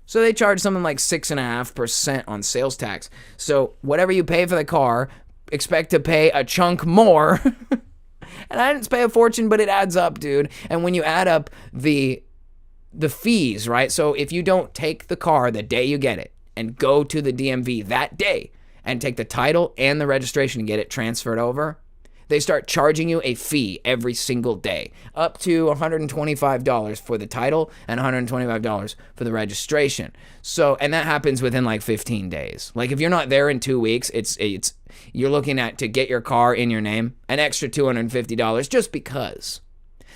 So they charge something like 6.5% on sales tax. So whatever you pay for the car, expect to pay a chunk more. And I didn't pay a fortune, but it adds up, dude. And when you add up the fees, right? So if you don't take the car the day you get it and go to the DMV that day and take the title and the registration and get it transferred over, they start charging you a fee every single day, up to $125 for the title and $125 for the registration. So, and that happens within like 15 days. Like if you're not there in 2 weeks, it's you're looking at, to get your car in your name, an extra $250 just because.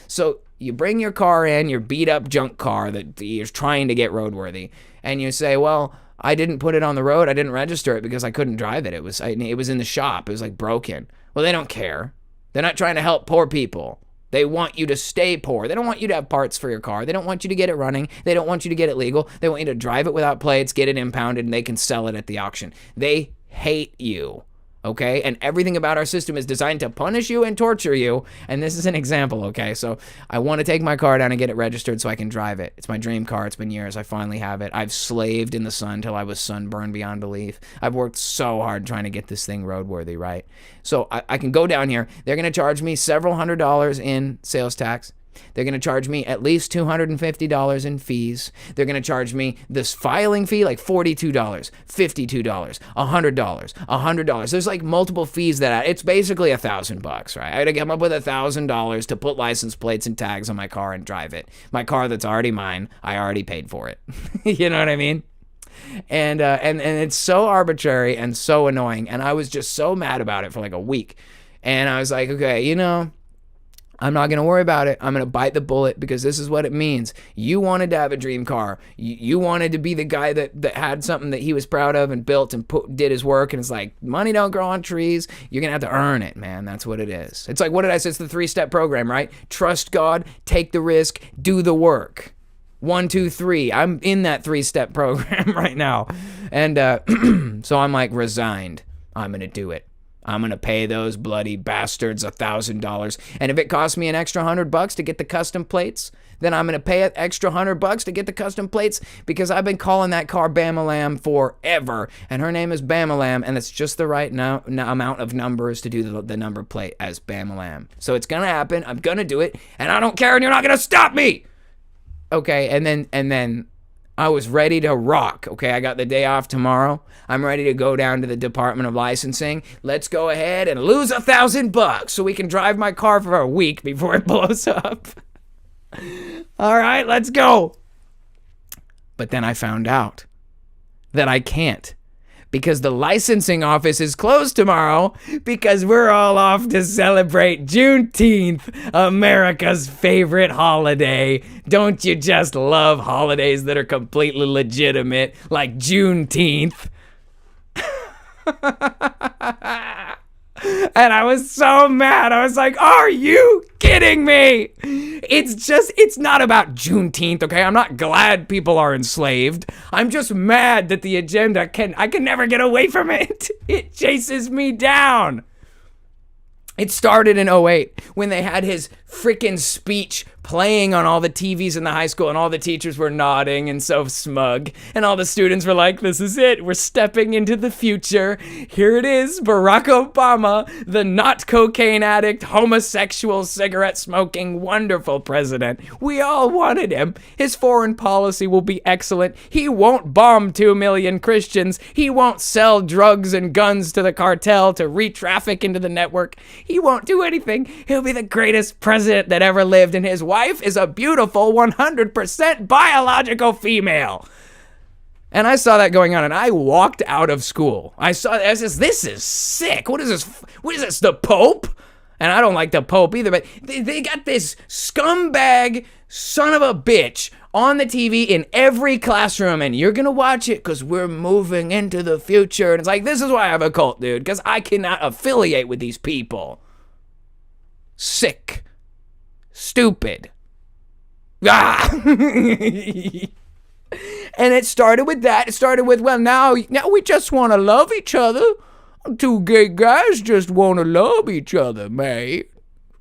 So you bring your car in, your beat up junk car that you're trying to get roadworthy, and you say, well, I didn't put it on the road. I didn't register it because I couldn't drive it. It was in the shop. It was like broken. Well, they don't care. They're not trying to help poor people. They want you to stay poor. They don't want you to have parts for your car. They don't want you to get it running. They don't want you to get it legal. They want you to drive it without plates, get it impounded, and they can sell it at the auction. They hate you. Okay, and everything about our system is designed to punish you and torture you. And this is an example, okay? So I want to take my car down and get it registered so I can drive it. It's my dream car. It's been years. I finally have it. I've slaved in the sun till I was sunburned beyond belief. I've worked so hard trying to get this thing roadworthy, right? So I can go down here. They're going to charge me several $100s in sales tax. They're going to charge me at least $250 in fees. They're going to charge me this filing fee, like $42, $52, $100, $100. There's like multiple fees it's basically $1,000, right? I had to come up with $1,000 to put license plates and tags on my car and drive it. My car that's already mine, I already paid for it. You know what I mean? And it's so arbitrary and so annoying. And I was just so mad about it for like a week. And I was like, okay, you know, I'm not going to worry about it. I'm going to bite the bullet because this is what it means. You wanted to have a dream car. You wanted to be the guy that had something that he was proud of and built and did his work. And it's like, money don't grow on trees. You're going to have to earn it, man. That's what it is. It's like, what did I say? It's the 3-step program, right? Trust God, take the risk, do the work. 1, 2, 3. I'm in that 3-step program right now. And so I'm like resigned. I'm going to do it. I'm going to pay those bloody bastards $1,000. And if it costs me an extra $100 to get the custom plates, then I'm going to pay an extra $100 to get the custom plates because I've been calling that car Bamalam forever. And her name is Bamalam, and it's just the right amount of numbers to do the number plate as Bamalam. So it's going to happen. I'm going to do it, and I don't care, and you're not going to stop me. Okay, and then I was ready to rock. Okay, I got the day off tomorrow. I'm ready to go down to the Department of Licensing. Let's go ahead and lose $1,000 so we can drive my car for a week before it blows up. All right, let's go. But then I found out that I can't because the licensing office is closed tomorrow because we're all off to celebrate Juneteenth, America's favorite holiday. Don't you just love holidays that are completely legitimate, like Juneteenth? And I was so mad. I was like, are you kidding me? It's not about Juneteenth, okay? I'm not glad people are enslaved. I'm just mad that the agenda I can never get away from it. It chases me down. It started in 2008 when they had his freaking speech playing on all the TVs in the high school and all the teachers were nodding and so smug and all the students were like, this is it. We're stepping into the future. Here it is, Barack Obama, the not cocaine addict, homosexual, cigarette smoking, wonderful president. We all wanted him. His foreign policy will be excellent. He won't bomb 2 million Christians. He won't sell drugs and guns to the cartel to re-traffic into the network. He won't do anything. He'll be the greatest president that ever lived, and his wife is a beautiful 100% biological female. And I saw that going on, and I walked out of school. I said, this is sick. What is this? What is this, the Pope? And I don't like the Pope either, but they got this scumbag son of a bitch on the TV in every classroom, and you're gonna watch it because we're moving into the future. And it's like, this is why I have a cult, dude, because I cannot affiliate with these people. Sick. Stupid. Ah! And it started with that. It started with, well, now we just want to love each other. 2 gay guys just want to love each other, mate.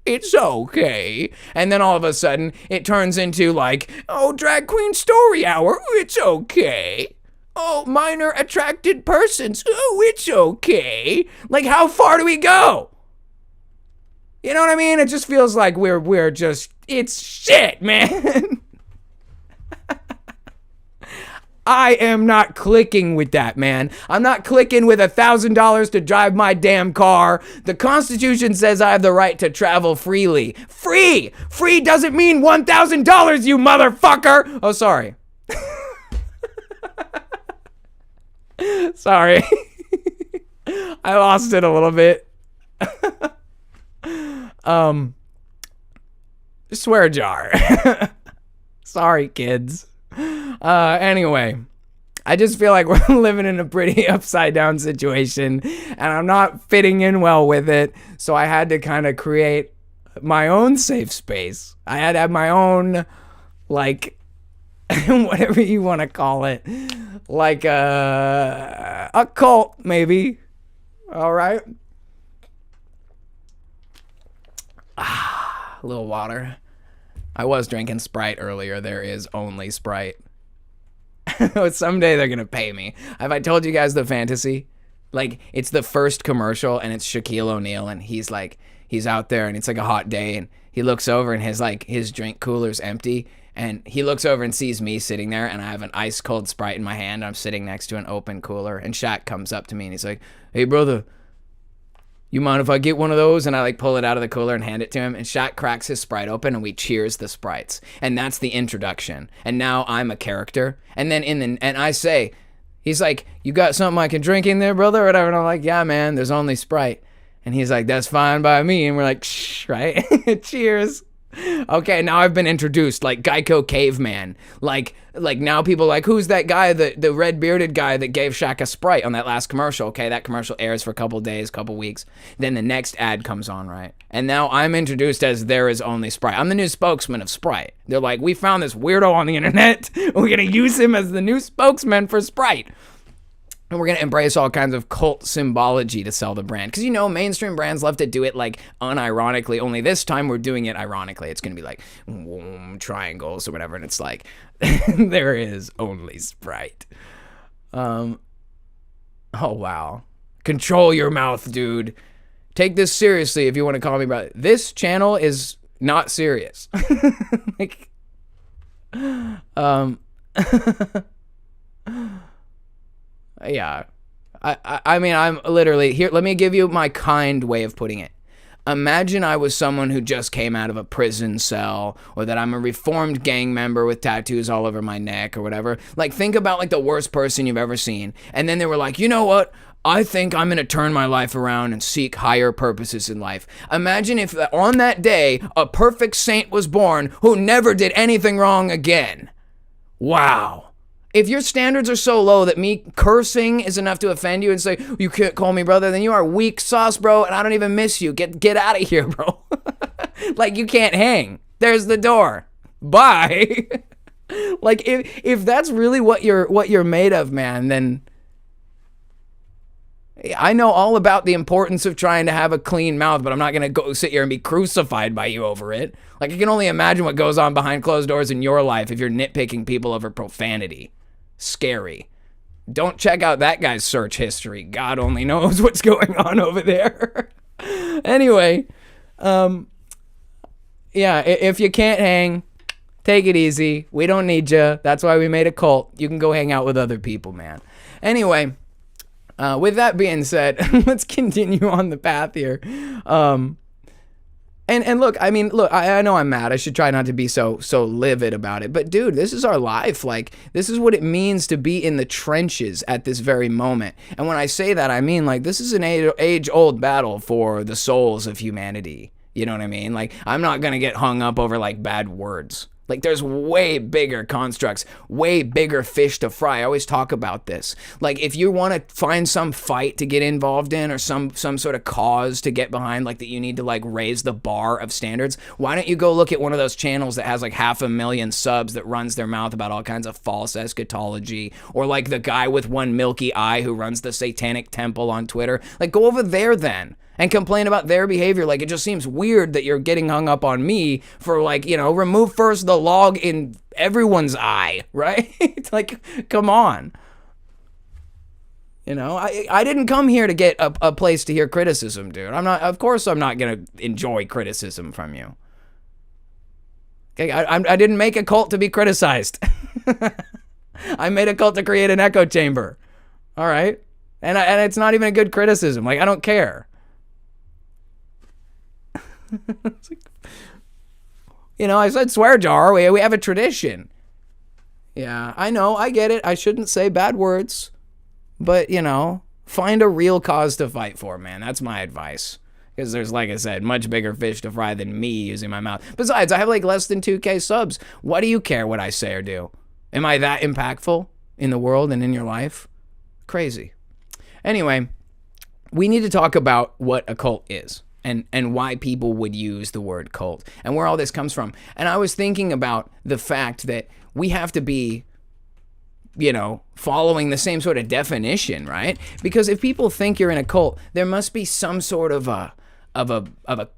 It's okay. And then all of a sudden, it turns into like, oh, drag queen story hour. It's okay. Oh, minor attracted persons. Oh, it's okay. Like, how far do we go? You know what I mean? It just feels like we're just, it's shit, man. I am not clicking with that, man. I'm not clicking with $1,000 to drive my damn car. The Constitution says I have the right to travel freely. Free! Free doesn't mean $1,000, you motherfucker! Oh, sorry. Sorry. I lost it a little bit. Swear jar. Sorry, kids. Anyway, I just feel like we're living in a pretty upside down situation and I'm not fitting in well with it. So I had to kind of create my own safe space. I had to have my own, like, whatever you want to call it, like a cult, maybe. All right. A little water. I was drinking Sprite earlier. There is only Sprite. Someday they're going to pay me. Have I told you guys the fantasy? Like, it's the first commercial, and it's Shaquille O'Neal, and he's out there, and it's like a hot day, and he looks over, and his drink cooler's empty, and he looks over and sees me sitting there, and I have an ice cold Sprite in my hand. I'm sitting next to an open cooler, and Shaq comes up to me, and he's like, "Hey, brother, you mind if I get one of those?" And I pull it out of the cooler and hand it to him, and Shaq cracks his Sprite open, and we cheers the Sprites. And that's the introduction. And now I'm a character. And then and I say, he's like, "You got something I can drink in there, brother?" Or whatever. And I'm like, "Yeah, man, there's only Sprite." And he's like, "That's fine by me." And we're like, "Shh," right? Cheers. Okay, now I've been introduced, like Geico Caveman. Like now people are like, who's that guy, the red bearded guy that gave Shaq a Sprite on that last commercial? Okay, that commercial airs for a couple days, couple weeks. Then the next ad comes on, right? And now I'm introduced as there is only Sprite. I'm the new spokesman of Sprite. They're like, we found this weirdo on the internet. We're gonna use him as the new spokesman for Sprite. And we're going to embrace all kinds of cult symbology to sell the brand. Because, mainstream brands love to do it, like, unironically. Only this time we're doing it ironically. It's going to be like, triangles or whatever. And it's like, there is only Sprite. Oh, wow. Control your mouth, dude. Take this seriously if you want to call me brother. This channel is not serious. Yeah. I mean, I'm literally here. Let me give you my kind way of putting it. Imagine I was someone who just came out of a prison cell, or that I'm a reformed gang member with tattoos all over my neck or whatever. Like, think about like the worst person you've ever seen. And then they were like, you know what? I think I'm going to turn my life around and seek higher purposes in life. Imagine if on that day, a perfect saint was born who never did anything wrong again. Wow. If your standards are so low that me cursing is enough to offend you and say, you can't call me brother, then you are weak sauce, bro, and I don't even miss you. Get out of here, bro. Like, you can't hang. There's the door. Bye. Like, if that's really what you're made of, man, then I know all about the importance of trying to have a clean mouth, but I'm not going to go sit here and be crucified by you over it. Like, I can only imagine what goes on behind closed doors in your life if you're nitpicking people over profanity. Scary. Don't check out that guy's search history. God only knows what's going on over there. Anyway, yeah, if you can't hang, take it easy. We don't need you. That's why we made a cult. You can go hang out with other people, man. Anyway, with that being said, let's continue on the path here. And look, I know I'm mad. I should try not to be so livid about it. But dude, this is our life. Like, this is what it means to be in the trenches at this very moment. And when I say that, I mean, like, this is an age-old battle for the souls of humanity. You know what I mean? Like, I'm not going to get hung up over, like, bad words. Like, there's way bigger constructs, way bigger fish to fry. I always talk about this. Like, if you want to find some fight to get involved in, or some sort of cause to get behind, like, that you need to, like, raise the bar of standards, why don't you go look at one of those channels that has, like, 500,000 subs that runs their mouth about all kinds of false eschatology, or, like, the guy with one milky eye who runs the Satanic Temple on Twitter? Like, go over there then and complain about their behavior. Like, it just seems weird that you're getting hung up on me for, like, remove first the log in everyone's eye, right? Like, come on. I didn't come here to get a place to hear criticism, dude. Of course I'm not going to enjoy criticism from you. Okay, I didn't make a cult to be criticized. I made a cult to create an echo chamber. All right? And it's not even a good criticism. Like, I don't care. I said swear jar. We have a tradition. Yeah, I know. I get it. I shouldn't say bad words. But, find a real cause to fight for, man. That's my advice. Because there's, like I said, much bigger fish to fry than me using my mouth. Besides, I have, like, less than 2K subs. What do you care what I say or do? Am I that impactful in the world and in your life? Crazy. Anyway, we need to talk about what a cult is. And why people would use the word cult and where all this comes from. And I was thinking about the fact that we have to be following the same sort of definition, right? Because if people think you're in a cult, there must be some sort of a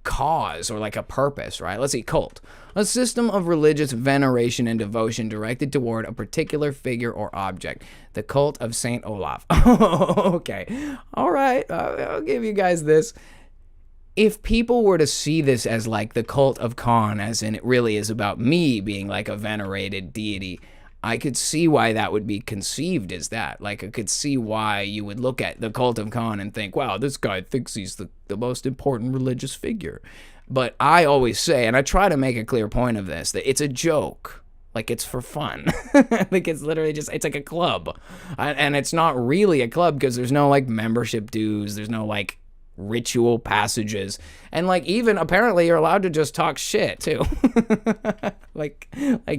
cause or like a purpose, right? Let's see, cult. A system of religious veneration and devotion directed toward a particular figure or object. The cult of Saint Olaf. Okay. All right. I'll give you guys this. If people were to see this as like the cult of Khan, as in it really is about me being like a venerated deity, I could see why that would be conceived as that. Like, I could see why you would look at the cult of Khan and think, wow, this guy thinks he's the most important religious figure. But I always say, and I try to make a clear point of this, that it's a joke. Like, it's for fun. Like, it's literally just, it's like a club. And it's not really a club because there's no, like, membership dues. There's no, like, ritual passages, and like even apparently you're allowed to just talk shit too. like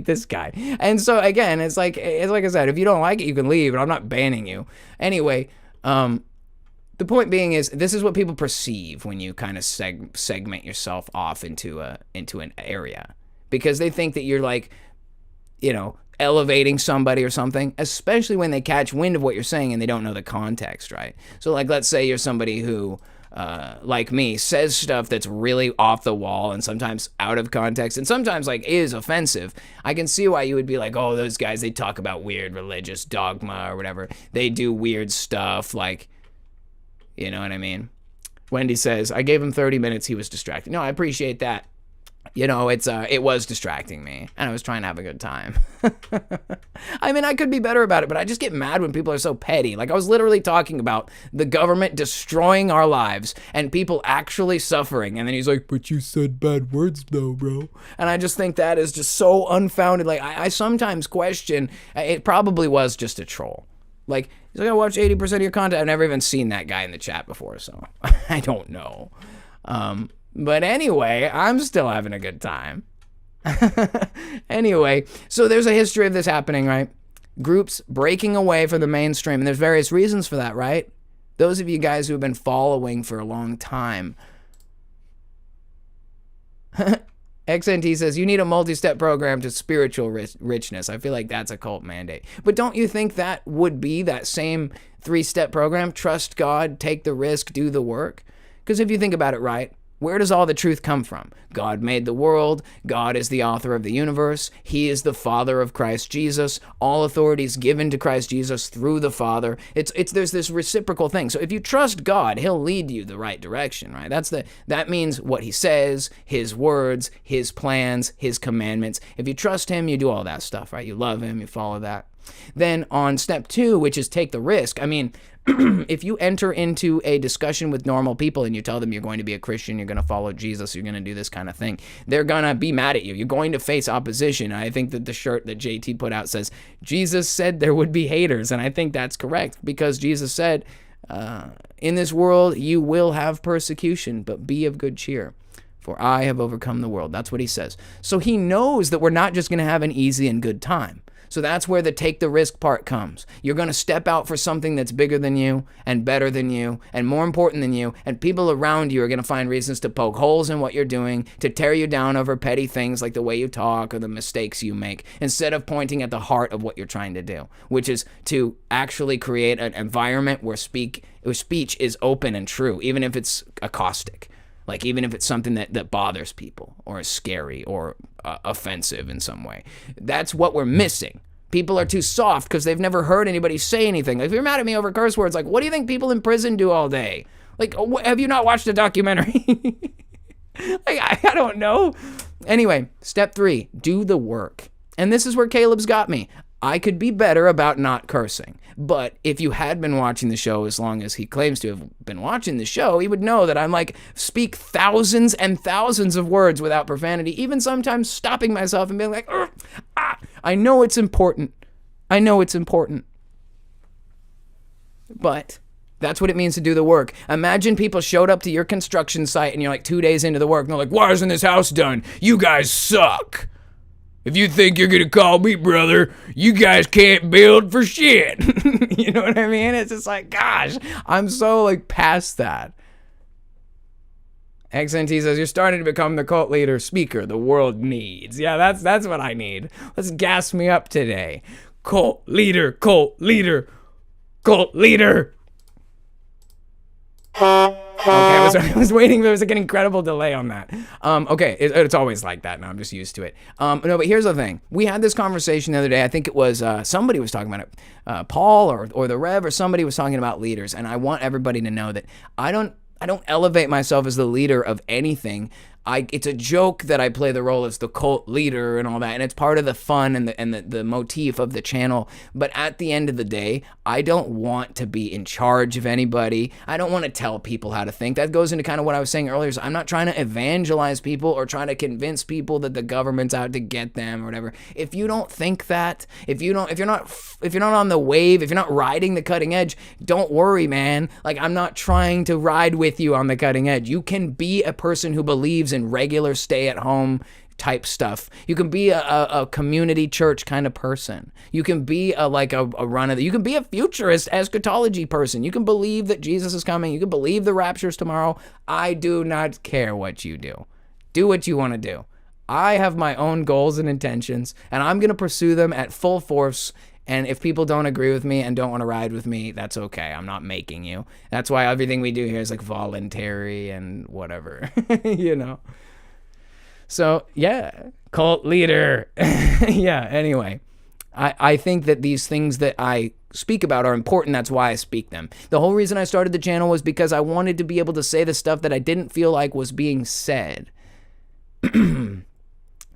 this guy. And so again, it's like I said, if you don't like it, you can leave, and I'm not banning you anyway. The point being is, this is what people perceive when you kind of segment yourself off into an area, because they think that you're like, elevating somebody or something, especially when they catch wind of what you're saying and they don't know the context, right? So like, let's say you're somebody who like me, says stuff that's really off the wall and sometimes out of context and sometimes like is offensive. I can see why you would be like, oh, those guys, they talk about weird religious dogma or whatever. They do weird stuff, like, you know what I mean? Wendy says, I gave him 30 minutes, he was distracted. No, I appreciate that. It was distracting me, and I was trying to have a good time. I mean, I could be better about it, but I just get mad when people are so petty. Like, I was literally talking about the government destroying our lives and people actually suffering, and then he's like, but you said bad words though, bro. And I just think that is just so unfounded. Like, I sometimes question, it probably was just a troll. Like, he's like, I watched 80% of your content. I've never even seen that guy in the chat before, so I don't know. But anyway, I'm still having a good time. Anyway, so there's a history of this happening, right? Groups breaking away from the mainstream, and there's various reasons for that, right? Those of you guys who have been following for a long time. XNT says, you need a multi-step program to spiritual richness. I feel like that's a cult mandate. But don't you think that would be that same 3-step program? Trust God, take the risk, do the work? Because if you think about it, right? Where does all the truth come from? God made the world. God is the author of the universe. He is the Father of Christ Jesus. All authority is given to Christ Jesus through the Father. There's this reciprocal thing. So if you trust God, He'll lead you the right direction, right? That means what He says, His words, His plans, His commandments. If you trust Him, you do all that stuff, right? You love Him, you follow that. Then on step 2, which is take the risk. I mean, if you enter into a discussion with normal people and you tell them you're going to be a Christian, you're going to follow Jesus, you're going to do this kind of thing, they're going to be mad at you. You're going to face opposition. I think that the shirt that JT put out says, Jesus said there would be haters. And I think that's correct, because Jesus said, in this world you will have persecution, but be of good cheer, for I have overcome the world. That's what He says. So He knows that we're not just going to have an easy and good time. So that's where the take the risk part comes. You're going to step out for something that's bigger than you and better than you and more important than you, and people around you are going to find reasons to poke holes in what you're doing, to tear you down over petty things like the way you talk or the mistakes you make, instead of pointing at the heart of what you're trying to do, which is to actually create an environment where speech is open and true, even if it's caustic. Like, even if it's something that bothers people or is scary or offensive in some way. That's what we're missing. People are too soft because they've never heard anybody say anything. Like, if you're mad at me over curse words, like, what do you think people in prison do all day? Like, have you not watched a documentary? Like, I don't know. Anyway, step 3, do the work. And this is where Caleb's got me. I could be better about not cursing. But if you had been watching the show as long as he claims to have been watching the show, he would know that I'm like, speak thousands and thousands of words without profanity, even sometimes stopping myself and being like, I know it's important. I know it's important. But that's what it means to do the work. Imagine people showed up to your construction site and you're like 2 days into the work and they're like, why isn't this house done? You guys suck. If you think you're going to call me brother, you guys can't build for shit. You know what I mean? It's just like, gosh, I'm so like past that. XNT says, you're starting to become the cult leader speaker the world needs. Yeah, that's what I need. Let's gas me up today. cult leader, cult leader, cult leader. Okay, I was waiting. There was like an incredible delay on that. Okay, it's always like that now. I'm just used to it. No, but here's the thing. We had this conversation the other day. I think it was somebody was talking about it. Paul or the Rev or somebody was talking about leaders. And I want everybody to know that I don't elevate myself as the leader of anything. It's a joke that I play the role as the cult leader and all that, and it's part of the fun and the motif of the channel. But at the end of the day, I don't want to be in charge of anybody. I don't want to tell people how to think. That goes into kind of what I was saying earlier. So I'm not trying to evangelize people or trying to convince people that the government's out to get them or whatever. If you don't think that, if you're not on the wave, if you're not riding the cutting edge, don't worry, man. Like, I'm not trying to ride with you on the cutting edge. You can be a person who believes in regular stay-at-home type stuff. You can be a community church kind of person. You can be you can be a futurist eschatology person. You can believe that Jesus is coming. You can believe the rapture's tomorrow. I do not care what you do. Do what you want to do. I have my own goals and intentions, and I'm going to pursue them at full force. And if people don't agree with me and don't want to ride with me, that's okay. I'm not making you. That's why everything we do here is like voluntary and whatever, you know? So yeah, cult leader. Yeah, anyway, I think that these things that I speak about are important. That's why I speak them. The whole reason I started the channel was because I wanted to be able to say the stuff that I didn't feel like was being said.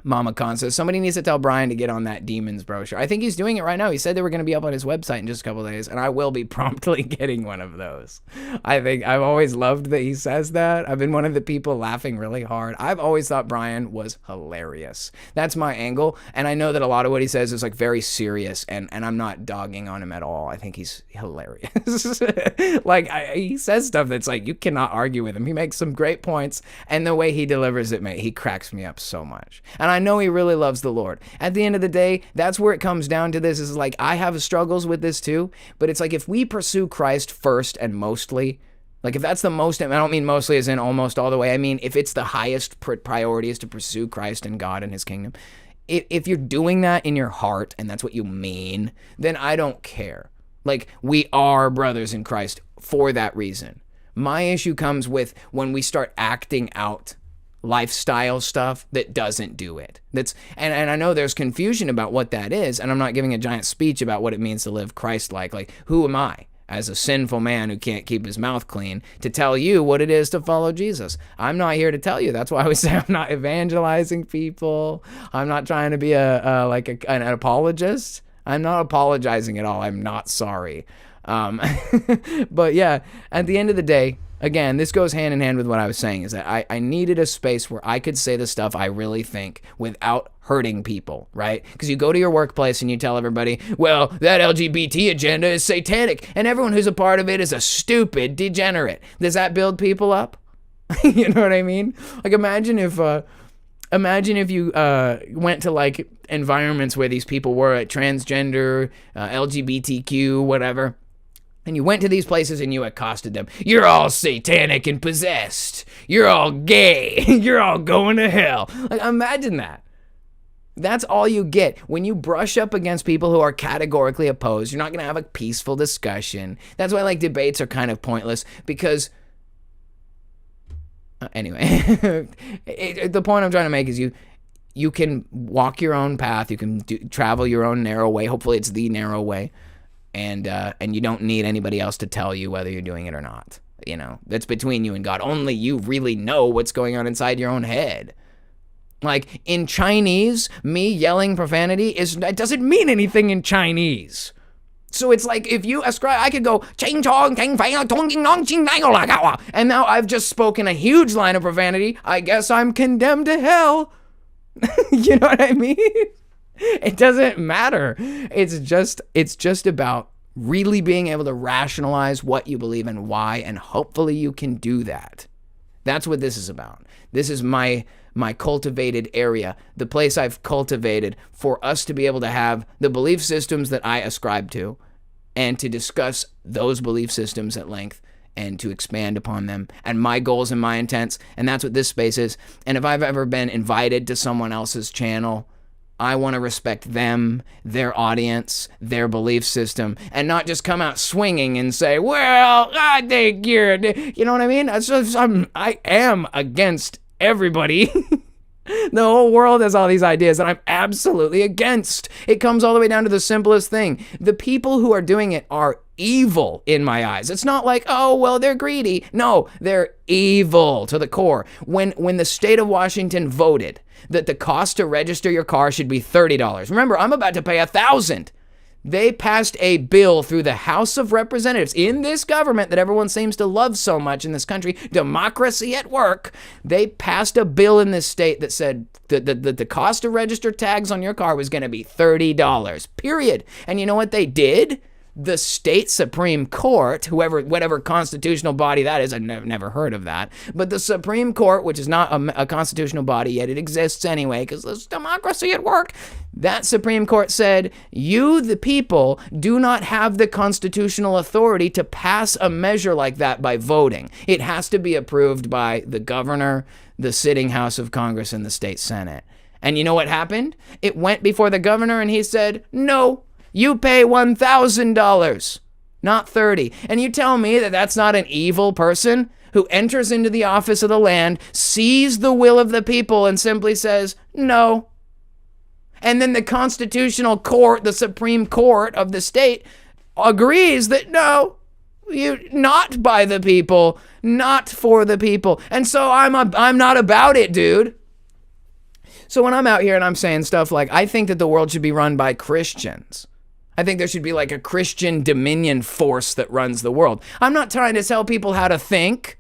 Mama Khan says, somebody needs to tell Brian to get on that Demons brochure. I think he's doing it right now. He said they were going to be up on his website in just a couple of days, and I will be promptly getting one of those. I think I've always loved that he says that. I've been one of the people laughing really hard. I've always thought Brian was hilarious. That's my angle, and I know that a lot of what he says is like very serious, and I'm not dogging on him at all. I think he's hilarious. Like, he says stuff that's like, you cannot argue with him. He makes some great points, and the way he delivers it, mate, he cracks me up so much. And I know he really loves the Lord. At the end of the day, that's where it comes down to this, is like, I have struggles with this too, but it's like, if we pursue Christ first and mostly, like if that's the most, I don't mean mostly as in almost all the way, I mean if it's the highest priority is to pursue Christ and God and his kingdom, if you're doing that in your heart and that's what you mean, then I don't care. Like, we are brothers in Christ for that reason. My issue comes with when we start acting out lifestyle stuff that doesn't do it. And I know there's confusion about what that is, and I'm not giving a giant speech about what it means to live Christ-like. Like, who am I as a sinful man who can't keep his mouth clean to tell you what it is to follow Jesus? I'm not here to tell you. That's why I always say I'm not evangelizing people. I'm not trying to be an apologist. I'm not apologizing at all. I'm not sorry. But yeah, at the end of the day, again, this goes hand in hand with what I was saying, is that I needed a space where I could say the stuff I really think without hurting people, right? Because you go to your workplace and you tell everybody, well, that LGBT agenda is satanic, and everyone who's a part of it is a stupid degenerate. Does that build people up? You know what I mean? Like, imagine if you went to like environments where these people were transgender, LGBTQ, whatever, and you went to these places and you accosted them. You're all satanic and possessed. You're all gay. You're all going to hell. Like, imagine that. That's all you get. When you brush up against people who are categorically opposed, you're not going to have a peaceful discussion. That's why, like, debates are kind of pointless, because anyway, the point I'm trying to make is you can walk your own path. You can travel your own narrow way. Hopefully it's the narrow way. And you don't need anybody else to tell you whether you're doing it or not. You know, that's between you and God. Only you really know what's going on inside your own head. Like, in Chinese, me yelling profanity it doesn't mean anything in Chinese. So it's like, if you ascribe, I could go, and now I've just spoken a huge line of profanity. I guess I'm condemned to hell. You know what I mean? It doesn't matter. It's just about really being able to rationalize what you believe and why, and hopefully you can do that. That's what this is about. This is my cultivated area, the place I've cultivated for us to be able to have the belief systems that I ascribe to, and to discuss those belief systems at length and to expand upon them and my goals and my intents. And that's what this space is. And if I've ever been invited to someone else's channel I want to respect them, their audience, their belief system, and not just come out swinging and say, well, I think you're, you know what I mean? I am against everybody. The whole world has all these ideas that I'm absolutely against. It comes all the way down to the simplest thing. The people who are doing it are evil in my eyes. It's not like, oh, well, they're greedy. No, they're evil to the core. When the state of Washington voted that the cost to register your car should be $30. Remember, I'm about to pay $1,000. They passed a bill through the House of Representatives in this government that everyone seems to love so much in this country, democracy at work. They passed a bill in this state that said that the cost to register tags on your car was going to be $30, period. And you know what they did? The state Supreme Court, whatever constitutional body that is, I've never heard of that, but the Supreme Court, which is not a constitutional body, yet it exists anyway, because there's democracy at work, that Supreme Court said, you, the people, do not have the constitutional authority to pass a measure like that by voting. It has to be approved by the governor, the sitting House of Congress, and the state Senate. And you know what happened? It went before the governor, and he said, no. You pay $1,000, not $30. And you tell me that that's not an evil person who enters into the office of the land, sees the will of the people, and simply says, no. And then the constitutional court, the Supreme Court of the state, agrees that no, not by the people, not for the people. And so I'm not about it, dude. So when I'm out here and I'm saying stuff like, I think that the world should be run by Christians. I think there should be like a Christian dominion force that runs the world. I'm not trying to tell people how to think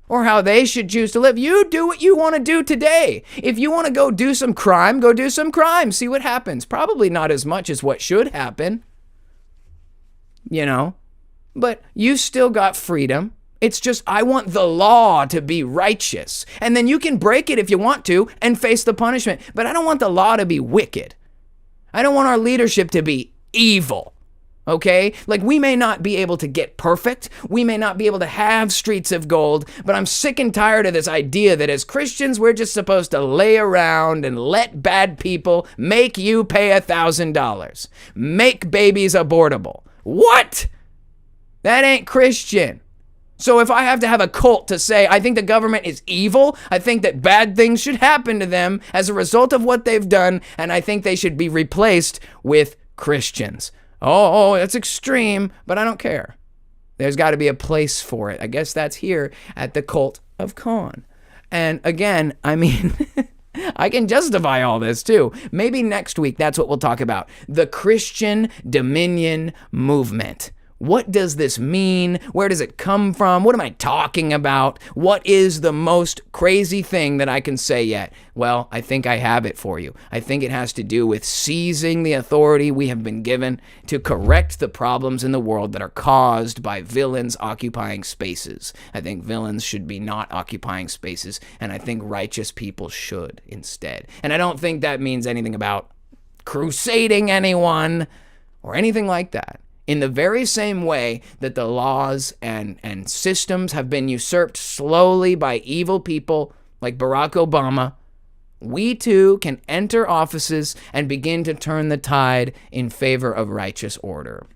or how they should choose to live. You do what you want to do today. If you want to go do some crime, go do some crime. See what happens. Probably not as much as what should happen, you know, but you still got freedom. It's just, I want the law to be righteous. And then you can break it if you want to and face the punishment. But I don't want the law to be wicked. I don't want our leadership to be evil, okay? Like, we may not be able to get perfect. We may not be able to have streets of gold, but I'm sick and tired of this idea that as Christians, we're just supposed to lay around and let bad people make you pay $1,000. Make babies abortable. What? That ain't Christian. So if I have to have a cult to say, I think the government is evil, I think that bad things should happen to them as a result of what they've done, and I think they should be replaced with Christians. Oh, that's extreme, but I don't care. There's got to be a place for it. I guess that's here at the cult of Khan. And again, I mean, I can justify all this too. Maybe next week, that's what we'll talk about. The Christian Dominion Movement. What does this mean? Where does it come from? What am I talking about? What is the most crazy thing that I can say yet? Well, I think I have it for you. I think it has to do with seizing the authority we have been given to correct the problems in the world that are caused by villains occupying spaces. I think villains should be not occupying spaces, and I think righteous people should instead. And I don't think that means anything about crusading anyone or anything like that. In the very same way that the laws and systems have been usurped slowly by evil people like Barack Obama, we too can enter offices and begin to turn the tide in favor of righteous order.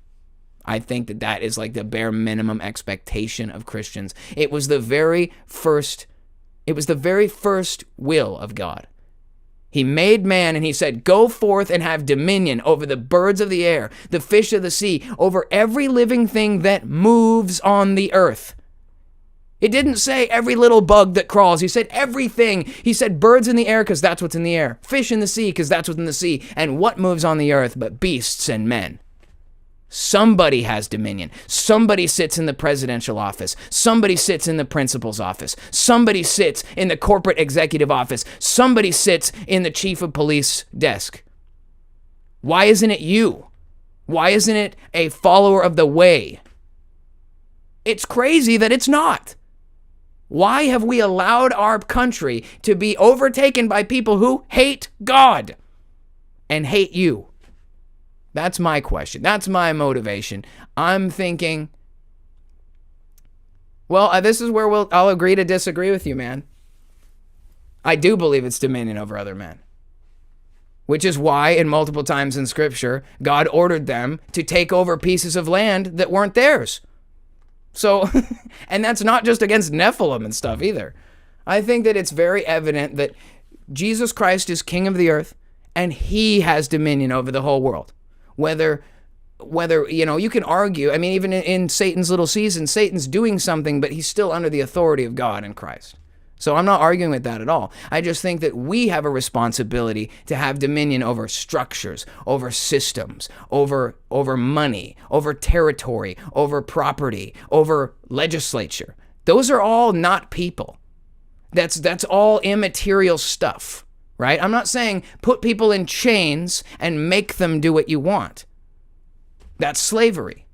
I think that is like the bare minimum expectation of Christians. It was the very first will of God. He made man and he said, go forth and have dominion over the birds of the air, the fish of the sea, over every living thing that moves on the earth. It didn't say every little bug that crawls. He said everything. He said birds in the air because that's what's in the air. Fish in the sea because that's what's in the sea. And what moves on the earth but beasts and men? Somebody has dominion. Somebody sits in the presidential office. Somebody sits in the principal's office. Somebody sits in the corporate executive office. Somebody sits in the chief of police desk. Why isn't it you? Why isn't it a follower of the way? It's crazy that it's not. Why have we allowed our country to be overtaken by people who hate God and hate you? That's my question. That's my motivation. I'm thinking, well, this is where I'll agree to disagree with you, man. I do believe it's dominion over other men. which is why in multiple times in Scripture, God ordered them to take over pieces of land that weren't theirs. So, and that's not just against Nephilim and stuff either. I think that it's very evident that Jesus Christ is king of the earth and he has dominion over the whole world. Whether, you can argue, I mean, even in Satan's little season, Satan's doing something, but he's still under the authority of God and Christ. So I'm not arguing with that at all. I just think that we have a responsibility to have dominion over structures, over systems, over money, over territory, over property, over legislature. Those are all not people. That's all immaterial stuff, right? I'm not saying put people in chains and make them do what you want. That's slavery.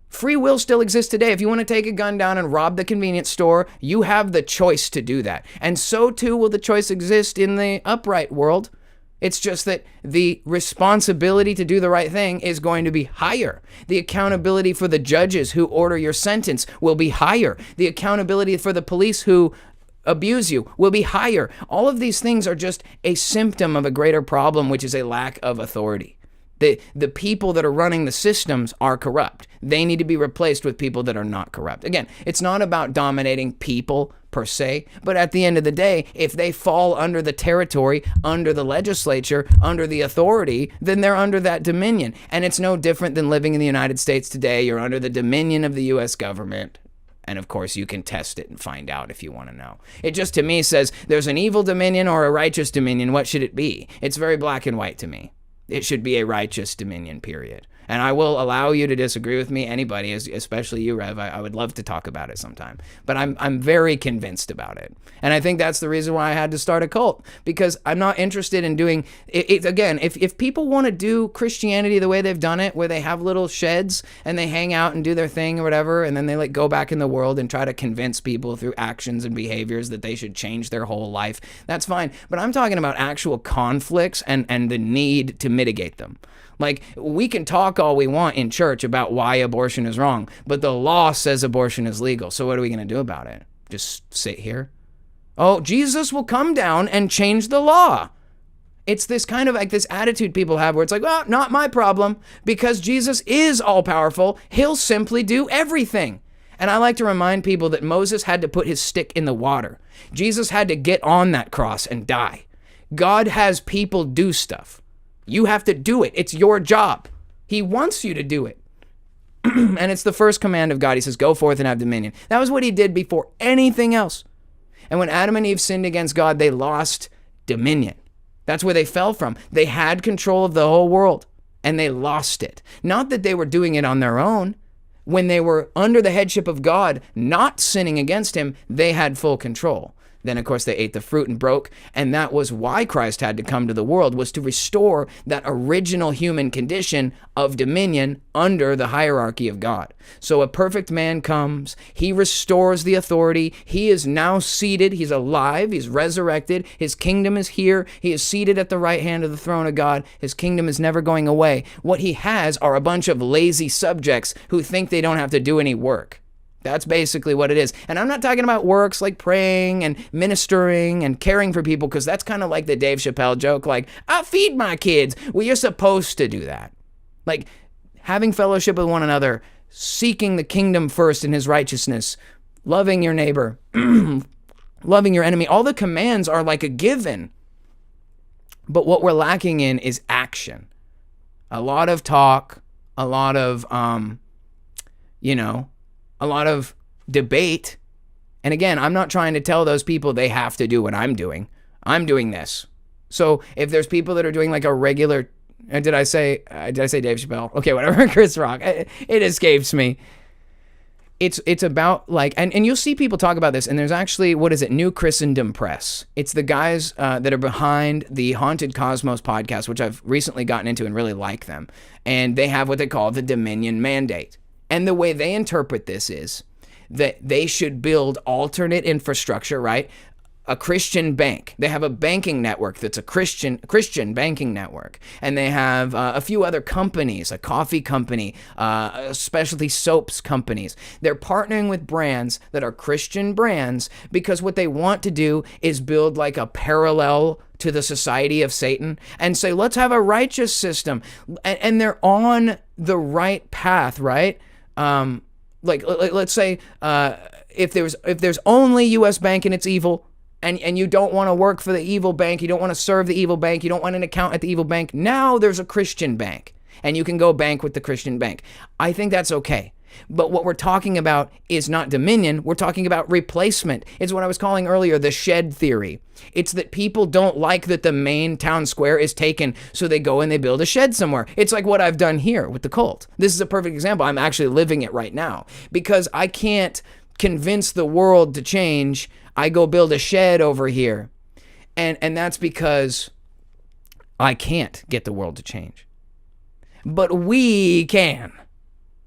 Free will still exists today. If you want to take a gun down and rob the convenience store, you have the choice to do that. And so too will the choice exist in the upright world. It's just that the responsibility to do the right thing is going to be higher. The accountability for the judges who order your sentence will be higher. The accountability for the police who abuse you will be higher. All of these things are just a symptom of a greater problem, which is a lack of authority. The people that are running the systems are corrupt. They need to be replaced with people that are not corrupt. Again, it's not about dominating people per se, but at the end of the day, if they fall under the territory, under the legislature, under the authority, then they're under that dominion. And it's no different than living in the United States today. You're under the dominion of the U.S. government. And of course, you can test it and find out if you want to know. It just, to me, says there's an evil dominion or a righteous dominion. What should it be? It's very black and white to me. It should be a righteous dominion, period. And I will allow you to disagree with me, anybody, especially you, Rev. I would love to talk about it sometime. But I'm very convinced about it. And I think that's the reason why I had to start a cult, because I'm not interested in doing it. Again, if people want to do Christianity the way they've done it, where they have little sheds and they hang out and do their thing or whatever, and then they go back in the world and try to convince people through actions and behaviors that they should change their whole life, that's fine. But I'm talking about actual conflicts and the need to mitigate them. Like, we can talk all we want in church about why abortion is wrong, but the law says abortion is legal. So what are we going to do about it? Just sit here? Oh, Jesus will come down and change the law. It's this kind of like this attitude people have where it's like, well, not my problem, because Jesus is all powerful. He'll simply do everything. And I like to remind people that Moses had to put his stick in the water. Jesus had to get on that cross and die. God has people do stuff. You have to do it. It's your job. He wants you to do it. And it's the first command of God. He says, go forth and have dominion. That was what he did before anything else. And when Adam and Eve sinned against God, they lost dominion. That's where they fell from. They had control of the whole world and they lost it. Not that they were doing it on their own. When they were under the headship of God, not sinning against him, they had full control. Then, of course, they ate the fruit and broke, and that was why Christ had to come to the world, was to restore that original human condition of dominion under the hierarchy of God. So a perfect man comes, he restores the authority, he is now seated, he's alive, he's resurrected, his kingdom is here, he is seated at the right hand of the throne of God, his kingdom is never going away. What he has are a bunch of lazy subjects who think they don't have to do any work. That's basically what it is. And I'm not talking about works like praying and ministering and caring for people, because that's kind of like the Dave Chappelle joke, like, I feed my kids. Well, you're supposed to do that. Like, having fellowship with one another, seeking the kingdom first in his righteousness, loving your neighbor, loving your enemy. All the commands are like a given. But what we're lacking in is action. A lot of talk, a lot of, a lot of debate. And again, I'm not trying to tell those people they have to do what I'm doing. I'm doing this. So if there's people that are doing like a regular, did I say Dave Chappelle? Okay, whatever, Chris Rock. It escapes me. It's about like, and you'll see people talk about this, and there's actually, New Christendom Press. It's the guys that are behind the Haunted Cosmos podcast, which I've recently gotten into and really like them. And they have what they call the Dominion Mandate. And the way they interpret this is that they should build alternate infrastructure, right? A Christian bank. They have a banking network that's a Christian banking network. And they have a few other companies, a coffee company, specialty soaps companies. They're partnering with brands that are Christian brands because what they want to do is build like a parallel to the society of Satan and say, let's have a righteous system. And they're on the right path, right? Let's say if there's only U.S. Bank and it's evil, and you don't want to work for the evil bank, you don't want to serve the evil bank, you don't want an account at the evil bank, now there's a Christian bank, and you can go bank with the Christian bank. I think that's okay. But what we're talking about is not dominion, we're talking about replacement. It's what I was calling earlier the shed theory. It's that people don't like that the main town square is taken, so they go and they build a shed somewhere. It's like what I've done here with the cult. This is a perfect example. I'm actually living it right now because I can't convince the world to change. I go build a shed over here. And that's because I can't get the world to change. But we can.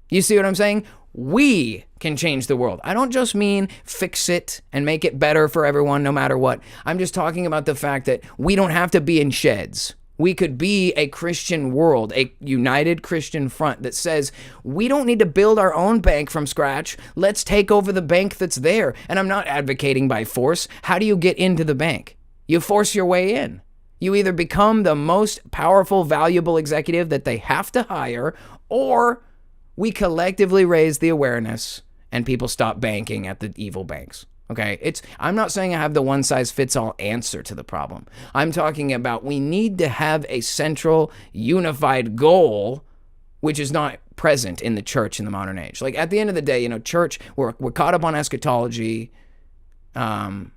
You see what I'm saying? We can change the world. I don't just mean fix it and make it better for everyone no matter what. I'm just talking about the fact that we don't have to be in sheds. We could be a Christian world, a united Christian front that says we don't need to build our own bank from scratch. Let's take over the bank that's there. And I'm not advocating by force. How do you get into the bank? You force your way in. You either become the most powerful, valuable executive that they have to hire, or we collectively raise the awareness and people stop banking at the evil banks. Okay, I'm not saying I have the one-size-fits-all answer to the problem. I'm talking about we need to have a central, unified goal, which is not present in the church in the modern age. Like at the end of the day, church, we're caught up on eschatology. What's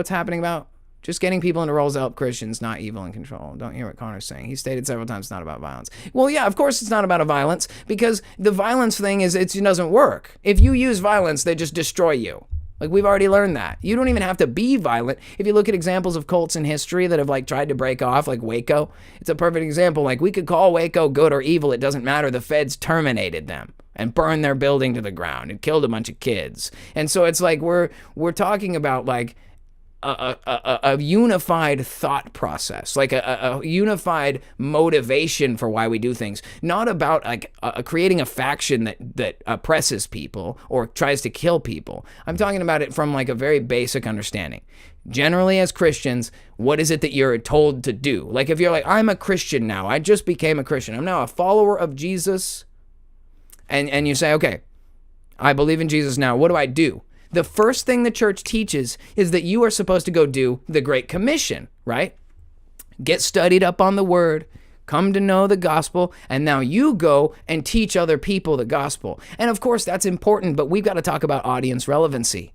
happening about just getting people into roles to help Christians, not evil and control. Don't hear what Connor's saying. He stated several times it's not about violence. Well, yeah, of course it's not about a violence, because the violence thing it doesn't work. If you use violence, they just destroy you. Like, we've already learned that. You don't even have to be violent. If you look at examples of cults in history that have tried to break off, like Waco, it's a perfect example. Like, we could call Waco good or evil. It doesn't matter. The feds terminated them and burned their building to the ground and killed a bunch of kids. And so it's like we're talking about a unified thought process, like a unified motivation for why we do things, not about creating a faction that oppresses people or tries to kill people. I'm talking about it from a very basic understanding. Generally, as Christians, what is it that you're told to do? Like, if you're like, I'm a Christian now, I just became a Christian, I'm now a follower of Jesus, and you say, okay, I believe in Jesus now, what do I do? The first thing the church teaches is that you are supposed to go do the Great Commission, right? Get studied up on the word, come to know the gospel, and now you go and teach other people the gospel. And of course, that's important, but we've got to talk about audience relevancy.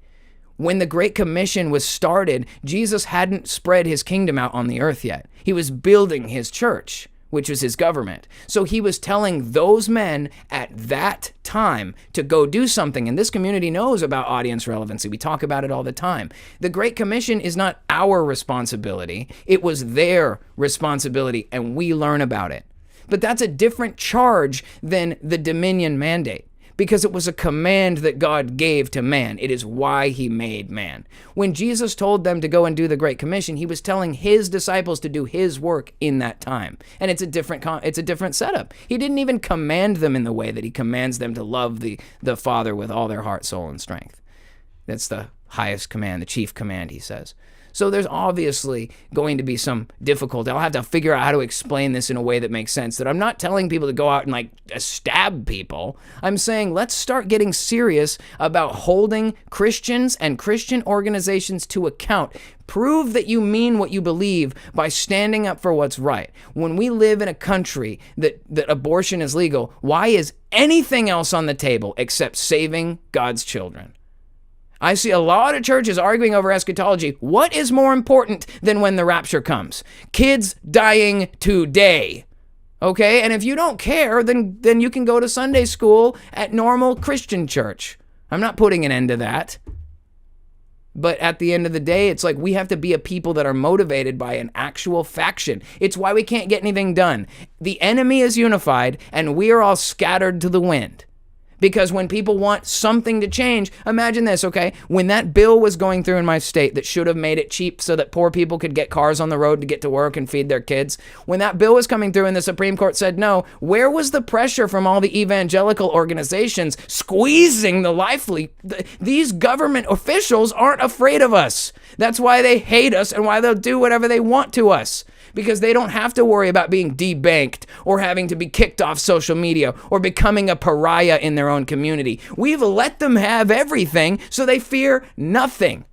When the Great Commission was started, Jesus hadn't spread his kingdom out on the earth yet. He was building his church, which was his government. So he was telling those men at that time to go do something. And this community knows about audience relevancy. We talk about it all the time. The Great Commission is not our responsibility. It was their responsibility, and we learn about it. But that's a different charge than the dominion mandate, because it was a command that God gave to man. It is why he made man. When Jesus told them to go and do the Great Commission, he was telling his disciples to do his work in that time. And it's a different setup. He didn't even command them in the way that he commands them to love the Father with all their heart, soul, and strength. That's the highest command, the chief command, he says. So there's obviously going to be some difficulty. I'll have to figure out how to explain this in a way that makes sense, that I'm not telling people to go out and stab people. I'm saying let's start getting serious about holding Christians and Christian organizations to account. Prove that you mean what you believe by standing up for what's right. When we live in a country that abortion is legal, why is anything else on the table except saving God's children? I see a lot of churches arguing over eschatology. What is more important than when the rapture comes? Kids dying today. Okay? And if you don't care, then you can go to Sunday school at normal Christian church. I'm not putting an end to that. But at the end of the day, it's like we have to be a people that are motivated by an actual faction. It's why we can't get anything done. The enemy is unified, and we are all scattered to the wind. Because when people want something to change, imagine this, okay? When that bill was going through in my state that should have made it cheap so that poor people could get cars on the road to get to work and feed their kids, when that bill was coming through and the Supreme Court said no, where was the pressure from all the evangelical organizations squeezing the lively? These government officials aren't afraid of us. That's why they hate us and why they'll do whatever they want to us. Because they don't have to worry about being debanked or having to be kicked off social media or becoming a pariah in their own community. We've let them have everything, so they fear nothing.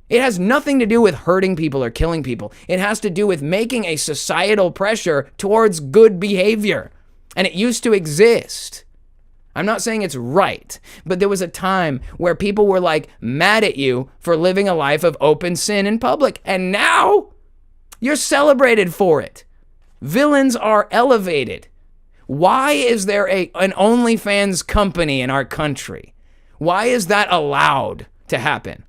It has nothing to do with hurting people or killing people. It has to do with making a societal pressure towards good behavior. And it used to exist. I'm not saying it's right, but there was a time where people were like mad at you for living a life of open sin in public. And now you're celebrated for it. Villains are elevated. Why is there an OnlyFans company in our country? Why is that allowed to happen?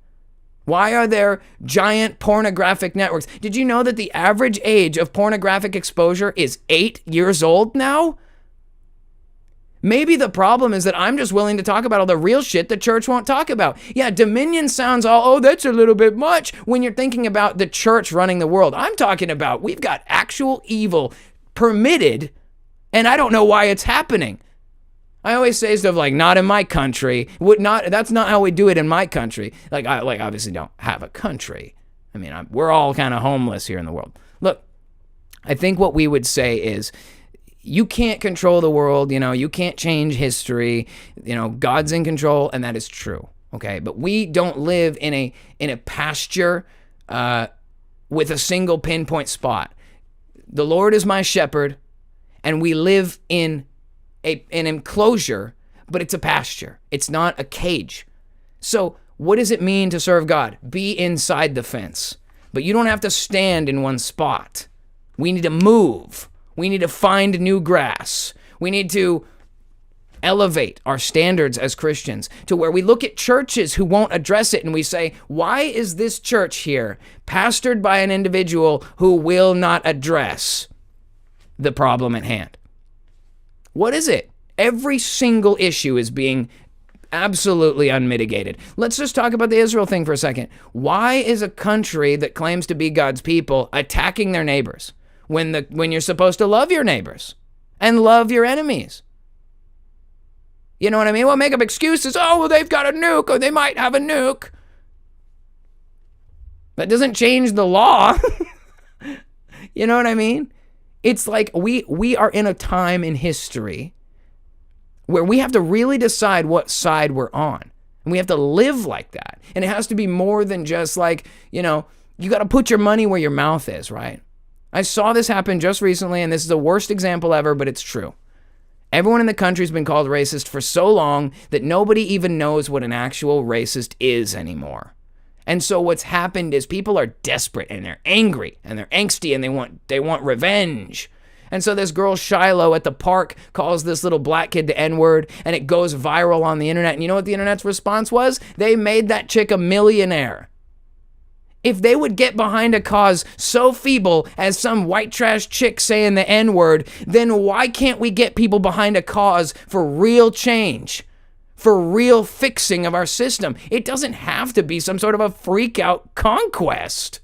Why are there giant pornographic networks? Did you know that the average age of pornographic exposure is 8 years old now? Maybe the problem is that I'm just willing to talk about all the real shit the church won't talk about. Yeah, dominion sounds all, that's a little bit much when you're thinking about the church running the world. I'm talking about we've got actual evil permitted, and I don't know why it's happening. I always say stuff like, not in my country. That's not how we do it in my country. I obviously don't have a country. I mean, we're all kind of homeless here in the world. Look, I think what we would say is, you can't control the world, you can't change history, God's in control, and that is true, okay? But we don't live in a pasture with a single pinpoint spot. The Lord is my shepherd, and we live in an enclosure, but it's a pasture. It's not a cage. So what does it mean to serve God? Be inside the fence. But you don't have to stand in one spot. We need to move. We need to find new grass. We need to elevate our standards as Christians to where we look at churches who won't address it and we say, why is this church here pastored by an individual who will not address the problem at hand? What is it? Every single issue is being absolutely unmitigated. Let's just talk about the Israel thing for a second. Why is a country that claims to be God's people attacking their neighbors? When you're supposed to love your neighbors and love your enemies. You know what I mean? Well, make up excuses. Oh, well, they've got a nuke, or they might have a nuke. That doesn't change the law. You know what I mean? It's like we are in a time in history where we have to really decide what side we're on. And we have to live like that. And it has to be more than just like, you got to put your money where your mouth is, right? I saw this happen just recently, and this is the worst example ever, but it's true. Everyone in the country has been called racist for so long that nobody even knows what an actual racist is anymore. And so what's happened is people are desperate, and they're angry, and they're angsty, and they want revenge. And so this girl Shiloh at the park calls this little black kid the N-word, and it goes viral on the internet. And you know what the internet's response was? They made that chick a millionaire. If they would get behind a cause so feeble as some white trash chick saying the N-word, then why can't we get people behind a cause for real change, for real fixing of our system? It doesn't have to be some sort of a freak out conquest.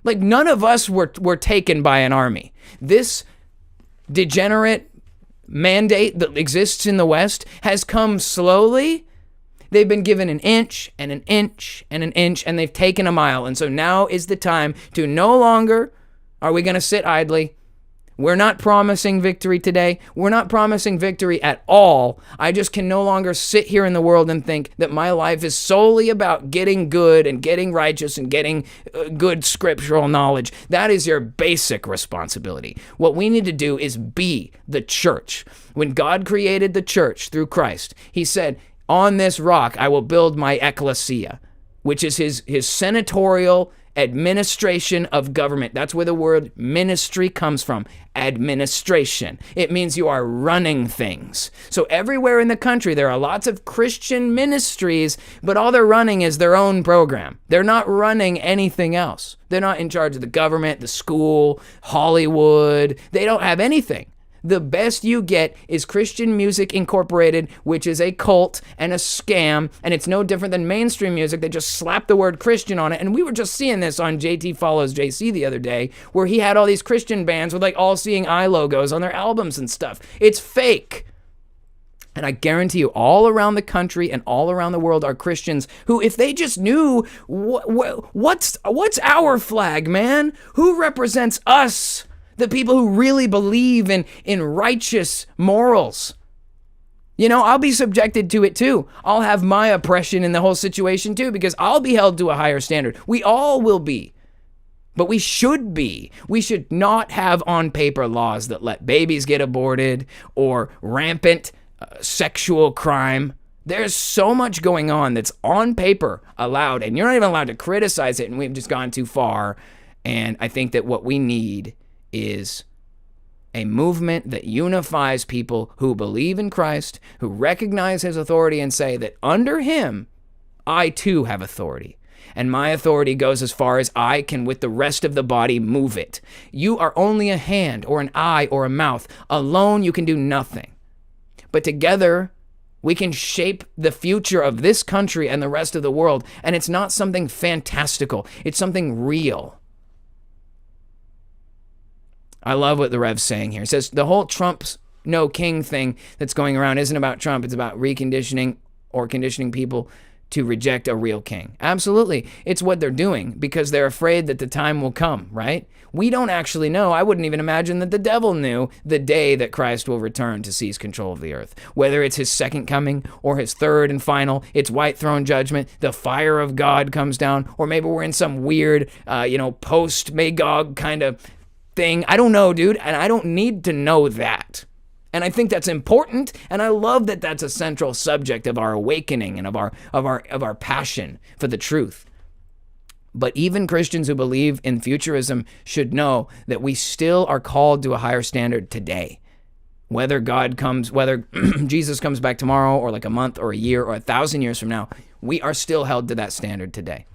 Like, none of us were taken by an army. This degenerate mandate that exists in the West has come slowly. They've been given an inch and an inch and an inch, and they've taken a mile. And so now is the time to no longer are we going to sit idly. We're not promising victory today. We're not promising victory at all. I just can no longer sit here in the world and think that my life is solely about getting good and getting righteous and getting good scriptural knowledge. That is your basic responsibility. What we need to do is be the church. When God created the church through Christ, he said, on this rock, I will build my ecclesia, which is his senatorial administration of government. That's where the word ministry comes from. Administration. It means you are running things. So everywhere in the country, there are lots of Christian ministries, but all they're running is their own program. They're not running anything else. They're not in charge of the government, the school, Hollywood. They don't have anything. The best you get is Christian Music Incorporated, which is a cult and a scam, and it's no different than mainstream music. They just slap the word Christian on it. And we were just seeing this on JT Follows JC the other day, where he had all these Christian bands with like all-seeing eye logos on their albums and stuff. It's fake. And I guarantee you, all around the country and all around the world are Christians who, if they just knew what's our flag, man, who represents us, the people who really believe in righteous morals. You know, I'll be subjected to it too. I'll have my oppression in the whole situation too, because I'll be held to a higher standard. We all will be. But we should be. We should not have on paper laws that let babies get aborted or rampant sexual crime. There's so much going on that's on paper allowed, and you're not even allowed to criticize it, and we've just gone too far. And I think that what we need is a movement that unifies people who believe in Christ, who recognize his authority and say that under him, I too have authority. And my authority goes as far as I can with the rest of the body move it. You are only a hand or an eye or a mouth. Alone, you can do nothing. But together, we can shape the future of this country and the rest of the world. And it's not something fantastical. It's something real. I love what the Rev's saying here. It says the whole Trump's no king thing that's going around isn't about Trump. It's about reconditioning or conditioning people to reject a real king. Absolutely. It's what they're doing because they're afraid that the time will come, right? We don't actually know. I wouldn't even imagine that the devil knew the day that Christ will return to seize control of the earth. Whether it's his second coming or his third and final, it's white throne judgment, the fire of God comes down, or maybe we're in some weird, post-Magog kind of thing. I don't know, dude, and I don't need to know that. And I think that's important, and I love that that's a central subject of our awakening and of our passion for the truth. But even Christians who believe in futurism should know that we still are called to a higher standard today. Whether Jesus comes back tomorrow or like a month or a year or 1,000 years from now, we are still held to that standard today.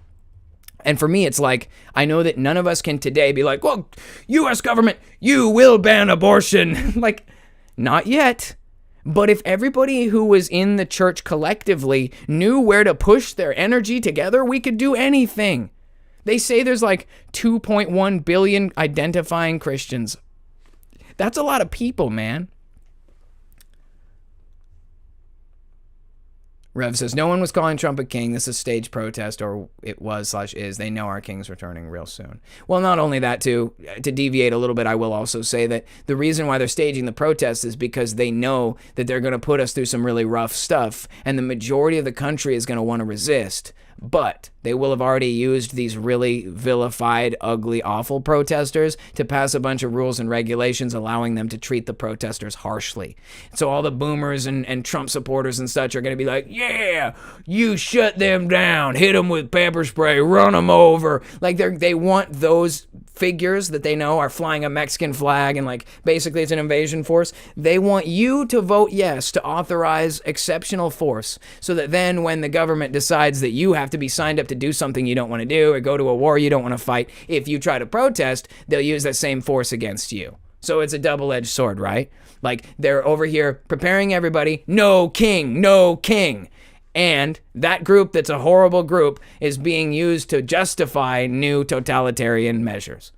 And for me, it's like, I know that none of us can today be like, well, U.S. government, you will ban abortion. Like, not yet. But if everybody who was in the church collectively knew where to push their energy together, we could do anything. They say there's like 2.1 billion identifying Christians. That's a lot of people, man. Rev says, no one was calling Trump a king. This is staged protest, or it was/is. They know our king's returning real soon. Well, not only that, too, to deviate a little bit, I will also say that the reason why they're staging the protest is because they know that they're going to put us through some really rough stuff, and the majority of the country is going to want to resist. But they will have already used these really vilified, ugly, awful protesters to pass a bunch of rules and regulations allowing them to treat the protesters harshly. So all the boomers and Trump supporters and such are going to be like, yeah, you shut them down, hit them with pepper spray, run them over. Like they want those figures that they know are flying a Mexican flag and like basically it's an invasion force. They want you to vote yes to authorize exceptional force so that then when the government decides that you have to be signed up to do something you don't want to do or go to a war you don't want to fight, if you try to protest, they'll use that same force against you. So it's a double-edged sword, right? Like they're over here preparing everybody, no king, no king. And that group that's a horrible group is being used to justify new totalitarian measures.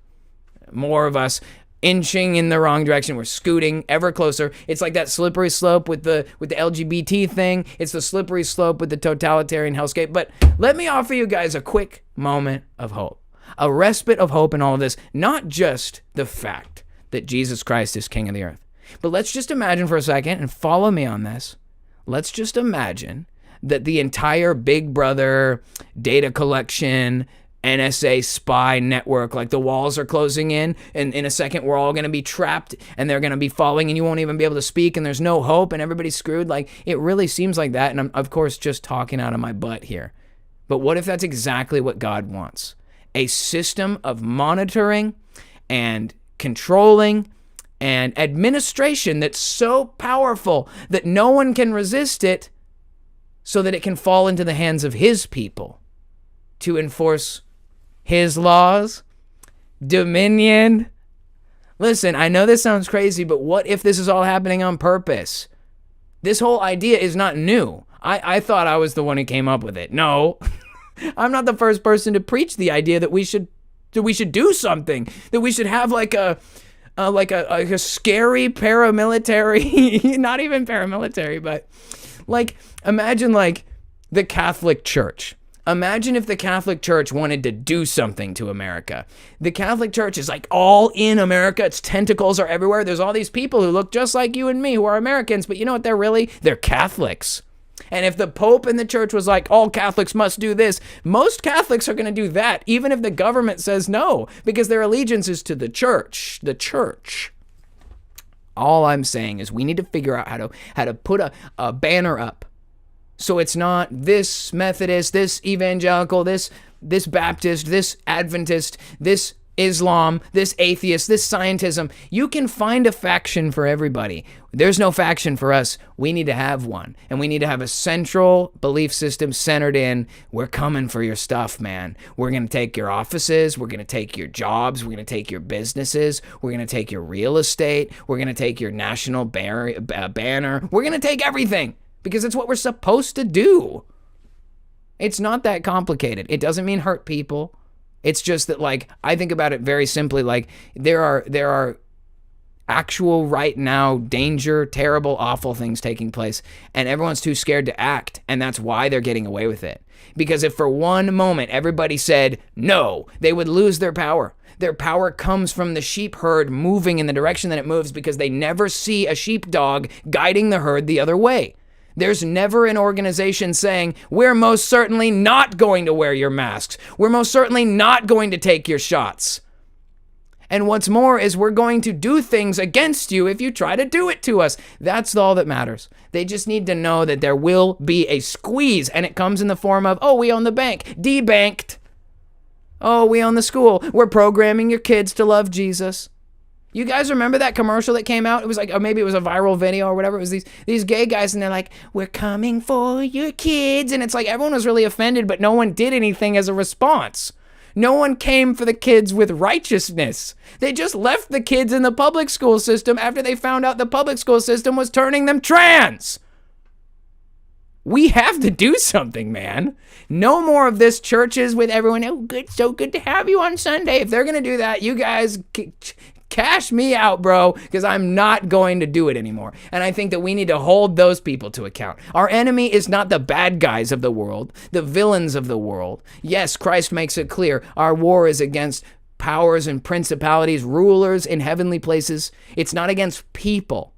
More of us inching in the wrong direction. We're scooting ever closer. It's like that slippery slope with the LGBT thing. It's the slippery slope with the totalitarian hellscape. But let me offer you guys a quick moment of hope. A respite of hope in all of this. Not just the fact that Jesus Christ is King of the earth. But let's just imagine for a second, and follow me on this. Let's just imagine that the entire Big Brother data collection, NSA spy network, like the walls are closing in, and in a second we're all going to be trapped and they're going to be falling and you won't even be able to speak and there's no hope and everybody's screwed. Like it really seems like that, and I'm of course just talking out of my butt here. But what if that's exactly what God wants? A system of monitoring and controlling and administration that's so powerful that no one can resist it, so that it can fall into the hands of his people to enforce his laws, dominion, Listen, I know this sounds crazy, but what if this is all happening on purpose? This whole idea is not new. I thought I was the one who came up with it. No, I'm not the first person to preach the idea that we should do something, that we should have like a scary paramilitary, not even paramilitary, but like, imagine like the Catholic Church. Imagine if the Catholic Church wanted to do something to America. The Catholic Church is like all in America. Its tentacles are everywhere. There's all these people who look just like you and me who are Americans, but you know what they're really? They're Catholics. And if the Pope and the church was like, all Catholics must do this, most Catholics are going to do that, even if the government says no, because their allegiance is to the church. The church. All I'm saying is we need to figure out how to put a banner up. So it's not this Methodist, this evangelical, this Baptist, this Adventist, this Islam, this atheist, this scientism. You can find a faction for everybody. There's no faction for us. We need to have one. And we need to have a central belief system centered in, we're coming for your stuff, man. We're going to take your offices. We're going to take your jobs. We're going to take your businesses. We're going to take your real estate. We're going to take your national banner. We're going to take everything. Because it's what we're supposed to do. It's not that complicated. It doesn't mean hurt people. It's just that, like, I think about it very simply. Like, there are actual right now danger, terrible, awful things taking place, and everyone's too scared to act, and that's why they're getting away with it. Because if for one moment everybody said no, they would lose their power. Their power comes from the sheep herd moving in the direction that it moves because they never see a sheepdog guiding the herd the other way. There's never an organization saying, we're most certainly not going to wear your masks. We're most certainly not going to take your shots. And what's more is we're going to do things against you if you try to do it to us. That's all that matters. They just need to know that there will be a squeeze, and it comes in the form of, oh, we own the bank. Debanked. Oh, we own the school. We're programming your kids to love Jesus. You guys remember that commercial that came out? It was like, or maybe it was a viral video or whatever. It was these gay guys, and they're like, we're coming for your kids. And it's like everyone was really offended, but no one did anything as a response. No one came for the kids with righteousness. They just left the kids in the public school system after they found out the public school system was turning them trans. We have to do something, man. No more of this churches with everyone, oh, good, so good to have you on Sunday. If they're going to do that, you guys cash me out, bro, because I'm not going to do it anymore. And I think that we need to hold those people to account. Our enemy is not the bad guys of the world, the villains of the world. Yes, Christ makes it clear. Our war is against powers and principalities, rulers in heavenly places. It's not against people.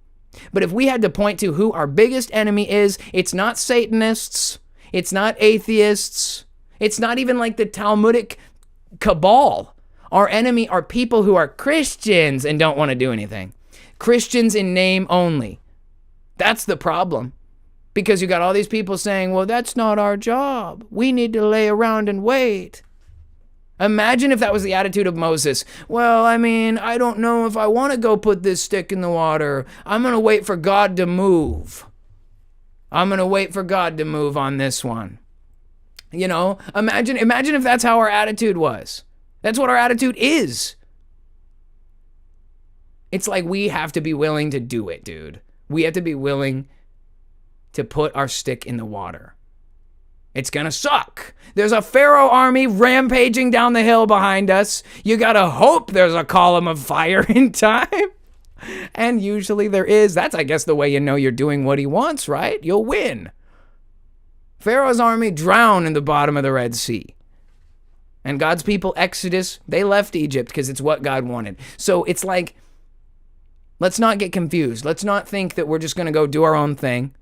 But if we had to point to who our biggest enemy is, it's not Satanists. It's not atheists. It's not even like the Talmudic cabal. Our enemy are people who are Christians and don't want to do anything. Christians in name only. That's the problem. Because you got all these people saying, well, that's not our job. We need to lay around and wait. Imagine if that was the attitude of Moses. Well, I mean, I don't know if I want to go put this stick in the water. I'm going to wait for God to move. I'm going to wait for God to move on this one. You know, imagine if that's how our attitude was. That's what our attitude is. It's like we have to be willing to do it, dude. We have to be willing to put our stick in the water. It's gonna suck. There's a Pharaoh army rampaging down the hill behind us. You gotta hope there's a column of fire in time. And usually there is. That's, I guess, the way you know you're doing what he wants, right? You'll win. Pharaoh's army drowned in the bottom of the Red Sea. And God's people, Exodus, they left Egypt because it's what God wanted. So it's like, let's not get confused. Let's not think that we're just going to go do our own thing.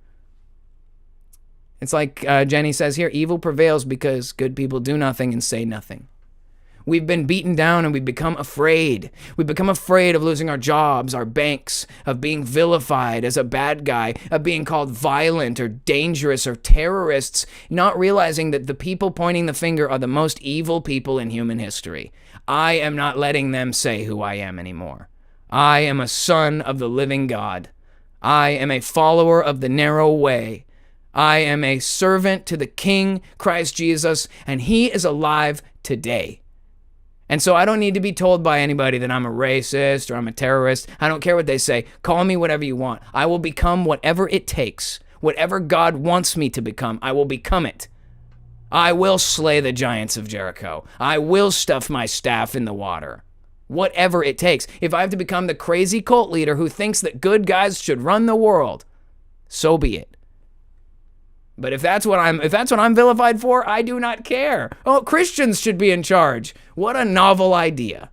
It's like Jenny says here, evil prevails because good people do nothing and say nothing. We've been beaten down and we've become afraid. We've become afraid of losing our jobs, our banks, of being vilified as a bad guy, of being called violent or dangerous or terrorists, not realizing that the people pointing the finger are the most evil people in human history. I am not letting them say who I am anymore. I am a son of the living God. I am a follower of the narrow way. I am a servant to the King, Christ Jesus, and he is alive today. And so I don't need to be told by anybody that I'm a racist or I'm a terrorist. I don't care what they say. Call me whatever you want. I will become whatever it takes. Whatever God wants me to become, I will become it. I will slay the giants of Jericho. I will stuff my staff in the water. Whatever it takes. If I have to become the crazy cult leader who thinks that good guys should run the world, so be it. But if that's what I'm vilified for, I do not care. Oh, Christians should be in charge. What a novel idea.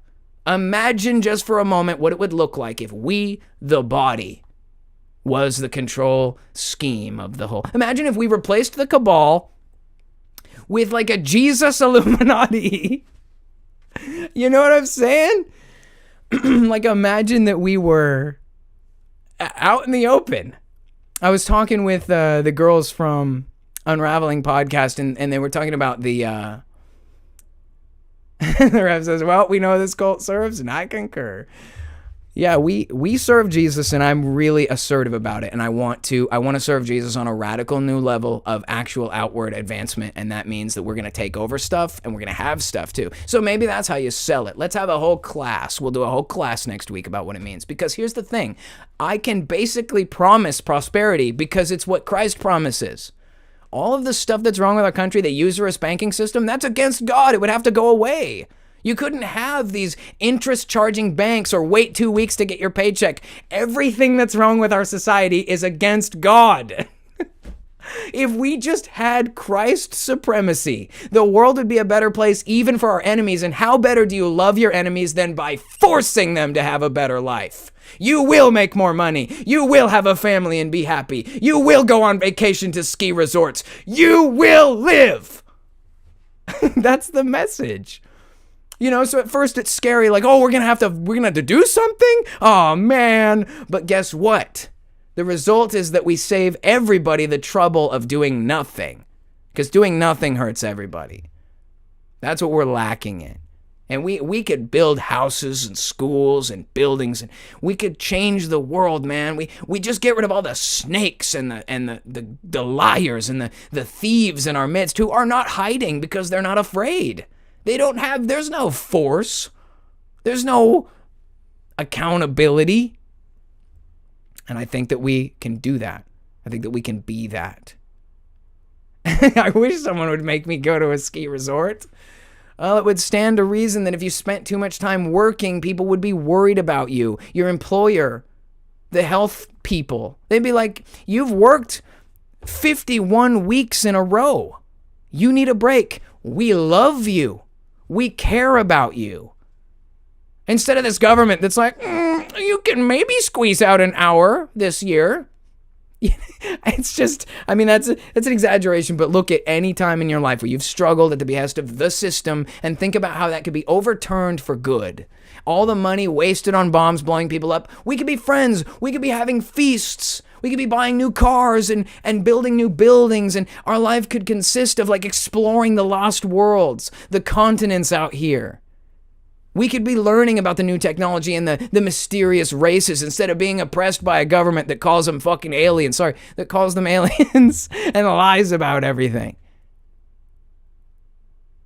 Imagine just for a moment what it would look like if we, the body, was the control scheme of the whole. Imagine if we replaced the cabal with like a Jesus Illuminati. You know what I'm saying? Like, imagine that we were out in the open. I was talking with the girls from Unraveling Podcast, and they were talking about the the rep says, well, we know this cult serves, and I concur. Yeah, we serve Jesus, and I'm really assertive about it, and I want to serve Jesus on a radical new level of actual outward advancement, and that means that we're going to take over stuff, and we're going to have stuff too. So maybe that's how you sell it. Let's have a whole class. We'll do a whole class next week about what it means, because here's the thing. I can basically promise prosperity because it's what Christ promises. All of the stuff that's wrong with our country, the usurious banking system, that's against God. It would have to go away. You couldn't have these interest-charging banks or wait 2 weeks to get your paycheck. Everything that's wrong with our society is against God. If we just had Christ's supremacy, the world would be a better place even for our enemies. And how better do you love your enemies than by forcing them to have a better life? You will make more money. You will have a family and be happy. You will go on vacation to ski resorts. You will live. That's the message. You know, so at first it's scary, like, oh, we're gonna have to do something? Oh man. But guess what? The result is that we save everybody the trouble of doing nothing. Because doing nothing hurts everybody. That's what we're lacking in. And we could build houses and schools and buildings, and we could change the world, man. We just get rid of all the snakes and the liars and the thieves in our midst who are not hiding because they're not afraid. There's no force. There's no accountability. And I think that we can do that. I think that we can be that. I wish someone would make me go to a ski resort. Well, it would stand to reason that if you spent too much time working, people would be worried about you. Your employer, the health people. They'd be like, you've worked 51 weeks in a row. You need a break. We love you. We care about you. Instead of this government that's like, you can maybe squeeze out an hour this year. It's just, I mean, that's an exaggeration, but look at any time in your life where you've struggled at the behest of the system and think about how that could be overturned for good. All the money wasted on bombs blowing people up. We could be friends. We could be having feasts. We could be buying new cars and building new buildings, and our life could consist of like exploring the lost worlds, the continents out here. We could be learning about the new technology and the mysterious races instead of being oppressed by a government that calls them fucking aliens. That calls them aliens and lies about everything.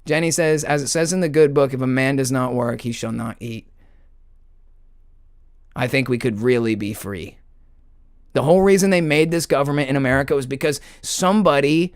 Jenny says, as it says in the good book, if a man does not work, he shall not eat. I think we could really be free. The whole reason they made this government in America was because somebody,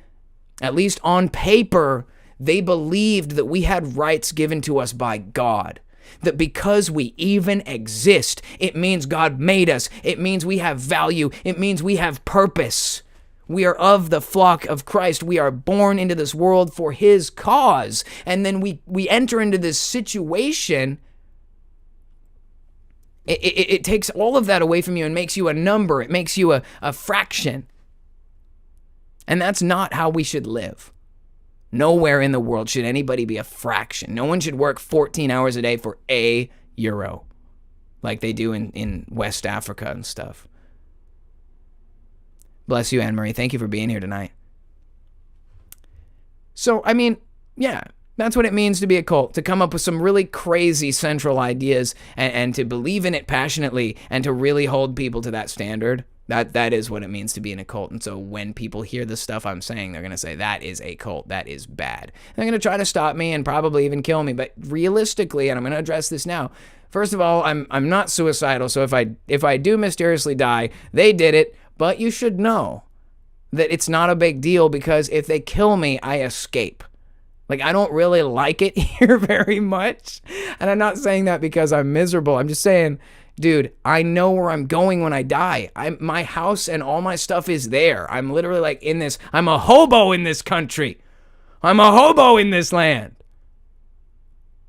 at least on paper, they believed that we had rights given to us by God. That because we even exist, it means God made us. It means we have value. It means we have purpose. We are of the flock of Christ. We are born into this world for his cause. And then we enter into this situation. It takes all of that away from you and makes you a number. It makes you a fraction. And that's not how we should live. Nowhere in the world should anybody be a fraction. No one should work 14 hours a day for €1 like they do in West Africa and stuff. Bless you, Anne-Marie. Thank you for being here tonight. So, I mean, yeah, that's what it means to be a cult, to come up with some really crazy central ideas and to believe in it passionately and to really hold people to that standard. That is what it means to be in a cult. And so when people hear the stuff I'm saying, they're going to say, that is a cult. That is bad. And they're going to try to stop me and probably even kill me. But realistically, and I'm going to address this now, first of all, I'm not suicidal. So if I do mysteriously die, they did it. But you should know that it's not a big deal, because if they kill me, I escape. Like, I don't really like it here very much. And I'm not saying that because I'm miserable. I'm just saying, dude, I know where I'm going when I die. My house and all my stuff is there. I'm literally like in this. I'm a hobo in this country. I'm a hobo in this land.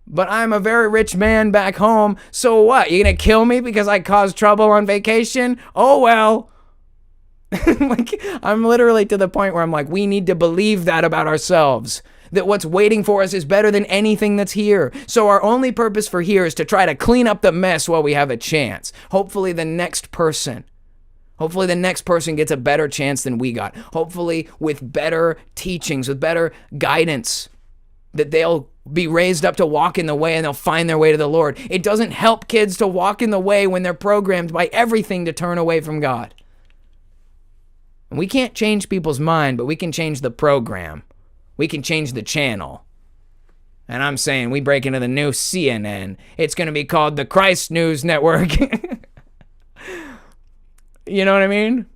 But I'm a very rich man back home. So what? You gonna kill me because I caused trouble on vacation? Oh, well. Like, I'm literally to the point where I'm like, we need to believe that about ourselves. That what's waiting for us is better than anything that's here. So our only purpose for here is to try to clean up the mess while we have a chance. Hopefully the next person gets a better chance than we got. Hopefully with better teachings, with better guidance, that they'll be raised up to walk in the way and they'll find their way to the Lord. It doesn't help kids to walk in the way when they're programmed by everything to turn away from God. And we can't change people's mind, but we can change the program. We can change the channel. And I'm saying we break into the new CNN. It's going to be called the Christ News Network. You know what I mean?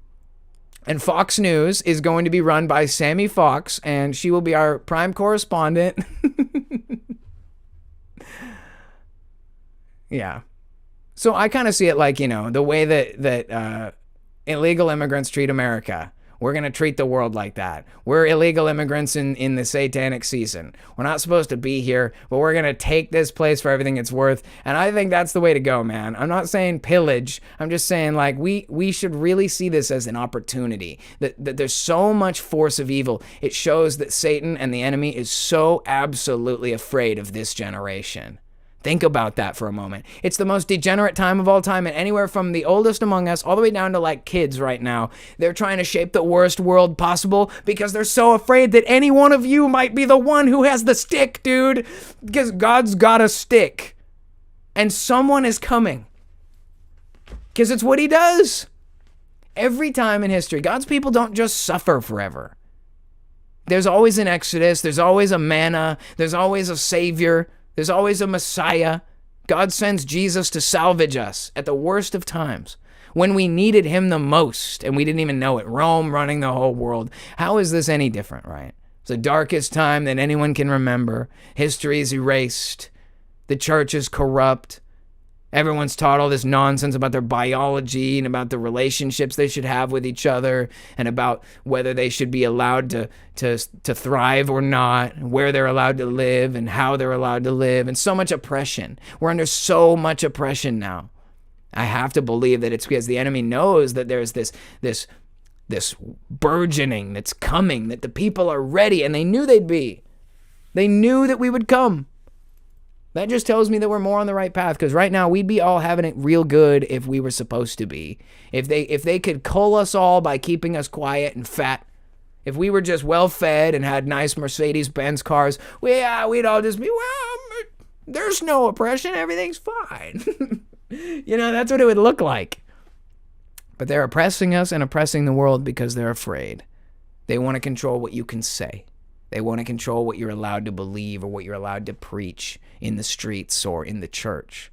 And Fox News is going to be run by Sammy Fox, and she will be our prime correspondent. Yeah. So I kind of see it like, the way that illegal immigrants treat America. We're going to treat the world like that. We're illegal immigrants in the satanic season. We're not supposed to be here, but we're going to take this place for everything it's worth. And I think that's the way to go, man. I'm not saying pillage. I'm just saying, like, we should really see this as an opportunity. That there's so much force of evil. It shows that Satan and the enemy is so absolutely afraid of this generation. Think about that for a moment. It's the most degenerate time of all time, and anywhere from the oldest among us all the way down to like kids right now, they're trying to shape the worst world possible because they're so afraid that any one of you might be the one who has the stick, dude. Because God's got a stick, and someone is coming. Because it's what he does. Every time in history, God's people don't just suffer forever. There's always an Exodus. There's always a manna. There's always a Savior. There's always a Messiah. God sends Jesus to salvage us at the worst of times, when we needed him the most, and we didn't even know it. Rome running the whole world. How is this any different, right? It's the darkest time that anyone can remember. History is erased. The church is corrupt. Everyone's taught all this nonsense about their biology and about the relationships they should have with each other and about whether they should be allowed to thrive or not, where they're allowed to live and how they're allowed to live, and so much oppression. We're under so much oppression now. I have to believe that it's because the enemy knows that there's this burgeoning that's coming, that the people are ready, and they knew they'd be. They knew that we would come. That just tells me that we're more on the right path, because right now we'd be all having it real good if we were supposed to be. If they could cull us all by keeping us quiet and fat, if we were just well fed and had nice Mercedes-Benz cars, we'd all just be, well, there's no oppression, everything's fine. That's what it would look like. But they're oppressing us and oppressing the world because they're afraid. They want to control what you can say. They want to control what you're allowed to believe or what you're allowed to preach in the streets or in the church.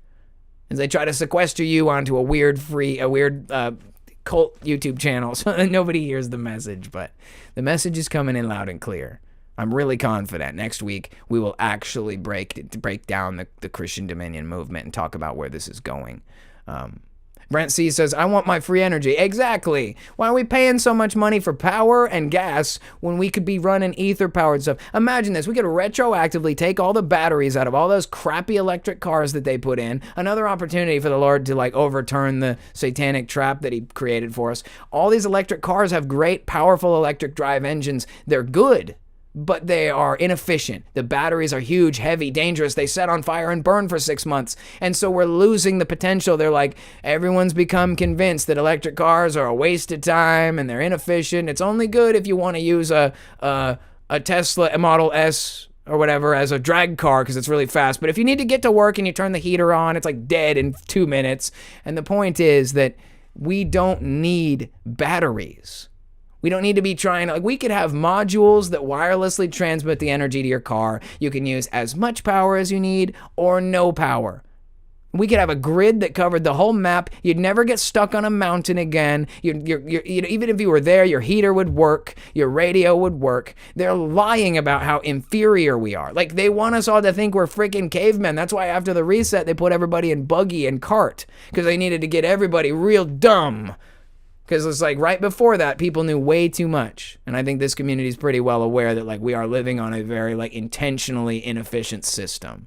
As they try to sequester you onto a weird cult YouTube channel so that nobody hears the message. But the message is coming in loud and clear. I'm really confident next week we will actually break down the Christian Dominion movement and talk about where this is going. Brent C says, I want my free energy. Exactly. Why are we paying so much money for power and gas when we could be running ether-powered stuff? Imagine this. We could retroactively take all the batteries out of all those crappy electric cars that they put in. Another opportunity for the Lord to overturn the satanic trap that he created for us. All these electric cars have great, powerful electric drive engines. They're good, but they are inefficient. The batteries are huge, heavy, dangerous. They set on fire and burn for 6 months. And so we're losing the potential. They're like, everyone's become convinced that electric cars are a waste of time and they're inefficient. It's only good if you want to use a Tesla Model S or whatever as a drag car because it's really fast. But if you need to get to work and you turn the heater on, it's like dead in 2 minutes. And the point is that we don't need batteries. We don't need to be trying to, like, we could have modules that wirelessly transmit the energy to your car. You can use as much power as you need or no power. We could have a grid that covered the whole map. You'd never get stuck on a mountain again. Even if you were there, your heater would work. Your radio would work. They're lying about how inferior we are. Like, they want us all to think we're freaking cavemen. That's why after the reset, they put everybody in buggy and cart, because they needed to get everybody real dumb. Because it's like right before that, people knew way too much. And I think this community is pretty well aware that, like, we are living on a very, like, intentionally inefficient system.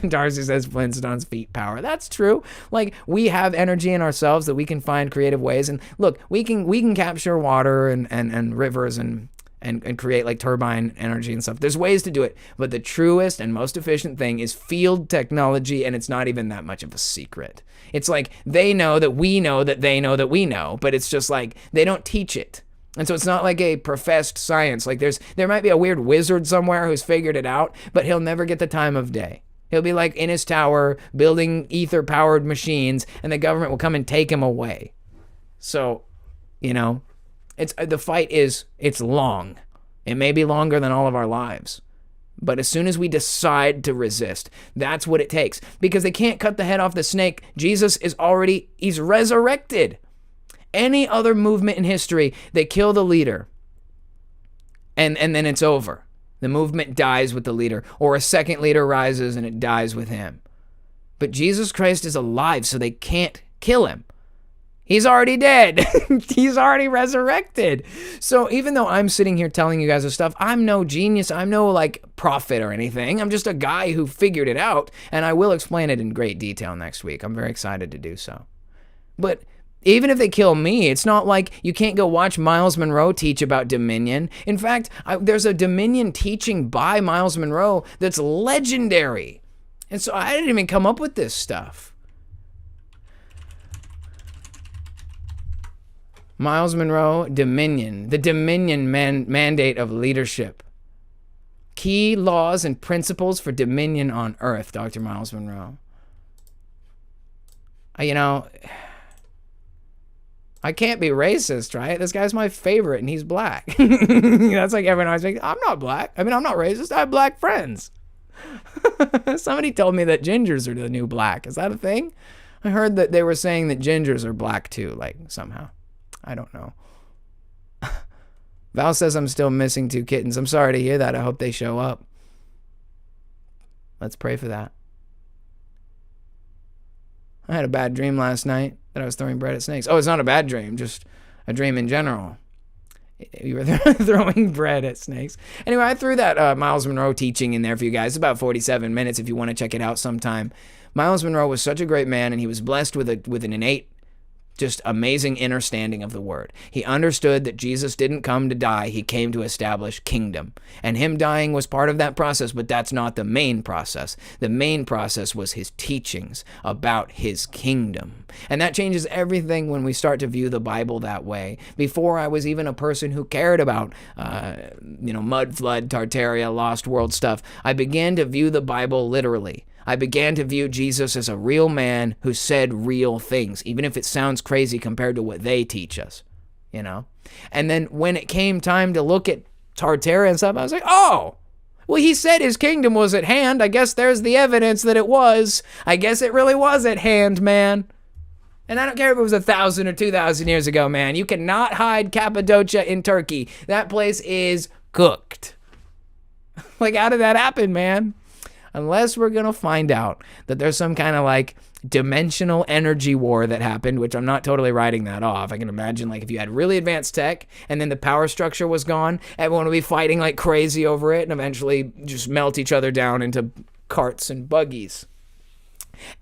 Darcy says Flintstones feet power. That's true. Like, we have energy in ourselves that we can find creative ways. And look, we can capture water and rivers and create like turbine energy and stuff. There's ways to do it. But the truest and most efficient thing is field technology, and it's not even that much of a secret. It's like they know that we know that they know that we know, but it's just like they don't teach it. And so it's not like a professed science. Like there might be a weird wizard somewhere who's figured it out, but he'll never get the time of day. He'll be like in his tower building ether-powered machines, and the government will come and take him away. So, you know, the fight it's long. It may be longer than all of our lives. But as soon as we decide to resist, that's what it takes. Because they can't cut the head off the snake. Jesus he's resurrected. Any other movement in history, they kill the leader. And then it's over. The movement dies with the leader, or a second leader rises and it dies with him. But Jesus Christ is alive, so they can't kill him. He's already dead. He's already resurrected. So even though I'm sitting here telling you guys this stuff, I'm no genius. I'm no like prophet or anything. I'm just a guy who figured it out, and I will explain it in great detail next week. I'm very excited to do so. But even if they kill me, it's not like you can't go watch Miles Monroe teach about dominion. In fact, there's a dominion teaching by Miles Monroe that's legendary. And so I didn't even come up with this stuff. Miles Monroe, Dominion, the Dominion mandate of leadership. Key laws and principles for dominion on earth, Dr. Miles Monroe. You know, I can't be racist, right? This guy's my favorite and he's black. That's like everyone always thinks, I'm not black. I mean, I'm not racist. I have black friends. Somebody told me that gingers are the new black. Is that a thing? I heard that they were saying that gingers are black too, like somehow. I don't know. Val says I'm still missing 2 kittens. I'm sorry to hear that. I hope they show up. Let's pray for that. I had a bad dream last night that I was throwing bread at snakes. Oh, it's not a bad dream, just a dream in general. You were throwing bread at snakes. Anyway, I threw that Miles Monroe teaching in there for you guys. It's about 47 minutes if you want to check it out sometime. Miles Monroe was such a great man, and he was blessed with an innate, just amazing understanding of the word. He understood that Jesus didn't come to die. He came to establish kingdom. And him dying was part of that process, but that's not the main process. The main process was his teachings about his kingdom. And that changes everything when we start to view the Bible that way. Before I was even a person who cared about, mud flood, Tartaria, lost world stuff, I began to view the Bible literally. I began to view Jesus as a real man who said real things, even if it sounds crazy compared to what they teach us, you know? And then when it came time to look at Tartaria and stuff, I was like, oh, well, he said his kingdom was at hand. I guess there's the evidence that it was. I guess it really was at hand, man. And I don't care if it was 1,000 or 2,000 years ago, man. You cannot hide Cappadocia in Turkey. That place is cooked. Like, how did that happen, man? Unless we're going to find out that there's some kind of like dimensional energy war that happened, which I'm not totally writing that off. I can imagine like if you had really advanced tech and then the power structure was gone, everyone would be fighting like crazy over it and eventually just melt each other down into carts and buggies.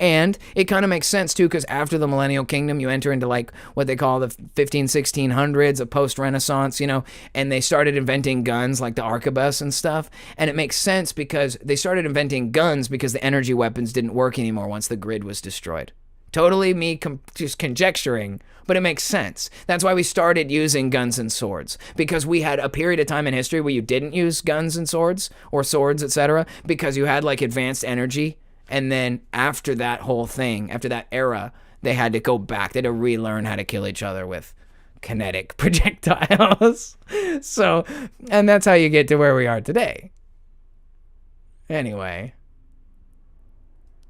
And it kind of makes sense too, because after the millennial kingdom, you enter into like what they call the 1600s, a post-Renaissance, and they started inventing guns like the arquebus and stuff. And it makes sense because they started inventing guns because the energy weapons didn't work anymore once the grid was destroyed. Totally me just conjecturing, but it makes sense. That's why we started using guns and swords, because we had a period of time in history where you didn't use guns and swords or swords, etc., because you had like advanced energy. And then after that whole thing, after that era, they had to go back. They had to relearn how to kill each other with kinetic projectiles. So, and that's how you get to where we are today. Anyway,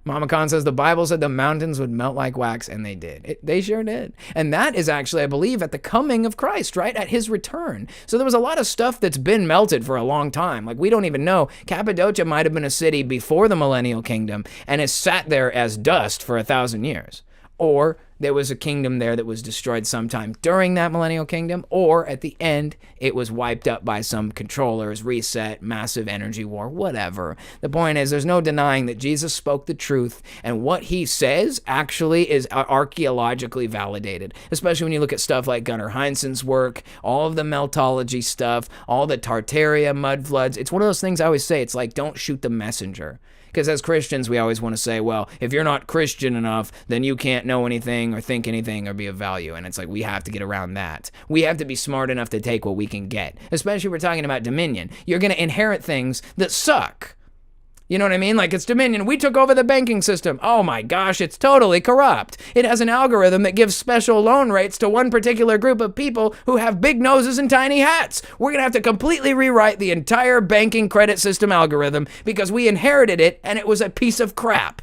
Mama Khan says the Bible said the mountains would melt like wax, and they did. They sure did. And that is actually, I believe, at the coming of Christ, right? At his return. So there was a lot of stuff that's been melted for a long time. Like, we don't even know. Cappadocia might have been a city before the millennial kingdom and has sat there as dust for 1,000 years. Or there was a kingdom there that was destroyed sometime during that millennial kingdom, or at the end, it was wiped up by some controllers, reset, massive energy war, whatever. The point is, there's no denying that Jesus spoke the truth, and what he says actually is archaeologically validated, especially when you look at stuff like Gunnar Heinsohn's work, all of the meltology stuff, all the Tartaria mud floods. It's one of those things I always say, it's like, don't shoot the messenger. Because as Christians, we always want to say, well, if you're not Christian enough, then you can't know anything or think anything or be of value. And it's like, we have to get around that. We have to be smart enough to take what we can get. Especially if we're talking about dominion. You're going to inherit things that suck. You know what I mean? Like, it's dominion. We took over the banking system. Oh my gosh, it's totally corrupt. It has an algorithm that gives special loan rates to one particular group of people who have big noses and tiny hats. We're going to have to completely rewrite the entire banking credit system algorithm because we inherited it and it was a piece of crap.